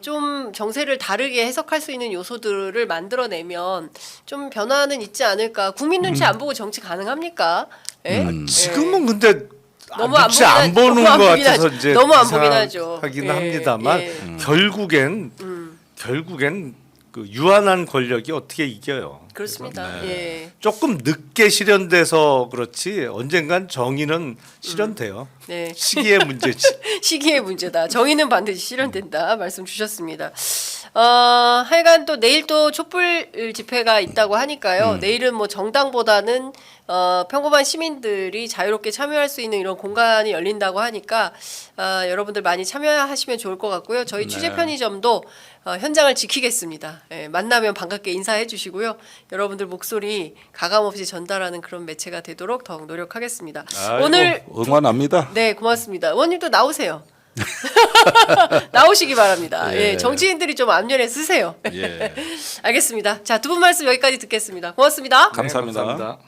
좀 정세를 다르게 해석할 수 있는 요소들을 만들어내면 좀 변화는 있지 않을까. 국민 눈치 안 보고 정치 가능합니까? 예? 지금은 근데 너무 안 눈치 안 보는 너무 안 것 보긴 같아서 하죠. 이제 너무 안 보긴 하죠. 하긴 예, 합니다만 예. 결국엔 그 유한한 권력이 어떻게 이겨요? 그렇습니다. 예. 조금 늦게 실현돼서 그렇지 언젠간 정의는 실현돼요. 네. 시기의 문제지. 시기의 문제다. 정의는 반드시 실현된다. 말씀 주셨습니다. 하여간 또 내일 또 촛불 집회가 있다고 하니까요. 내일은 뭐 정당보다는 평범한 시민들이 자유롭게 참여할 수 있는 이런 공간이 열린다고 하니까 여러분들 많이 참여하시면 좋을 것 같고요. 저희 취재 편의점도 현장을 지키겠습니다. 예, 만나면 반갑게 인사해 주시고요. 여러분들 목소리 가감없이 전달하는 그런 매체가 되도록 더욱 노력하겠습니다. 아이고, 오늘 응원합니다. 네, 고맙습니다. 의원님도 나오세요. 나오시기 바랍니다. 예, 정치인들이 좀 앞면에 쓰세요. 예. 알겠습니다. 자, 두 분 말씀 여기까지 듣겠습니다. 고맙습니다. 감사합니다. 네, 감사합니다.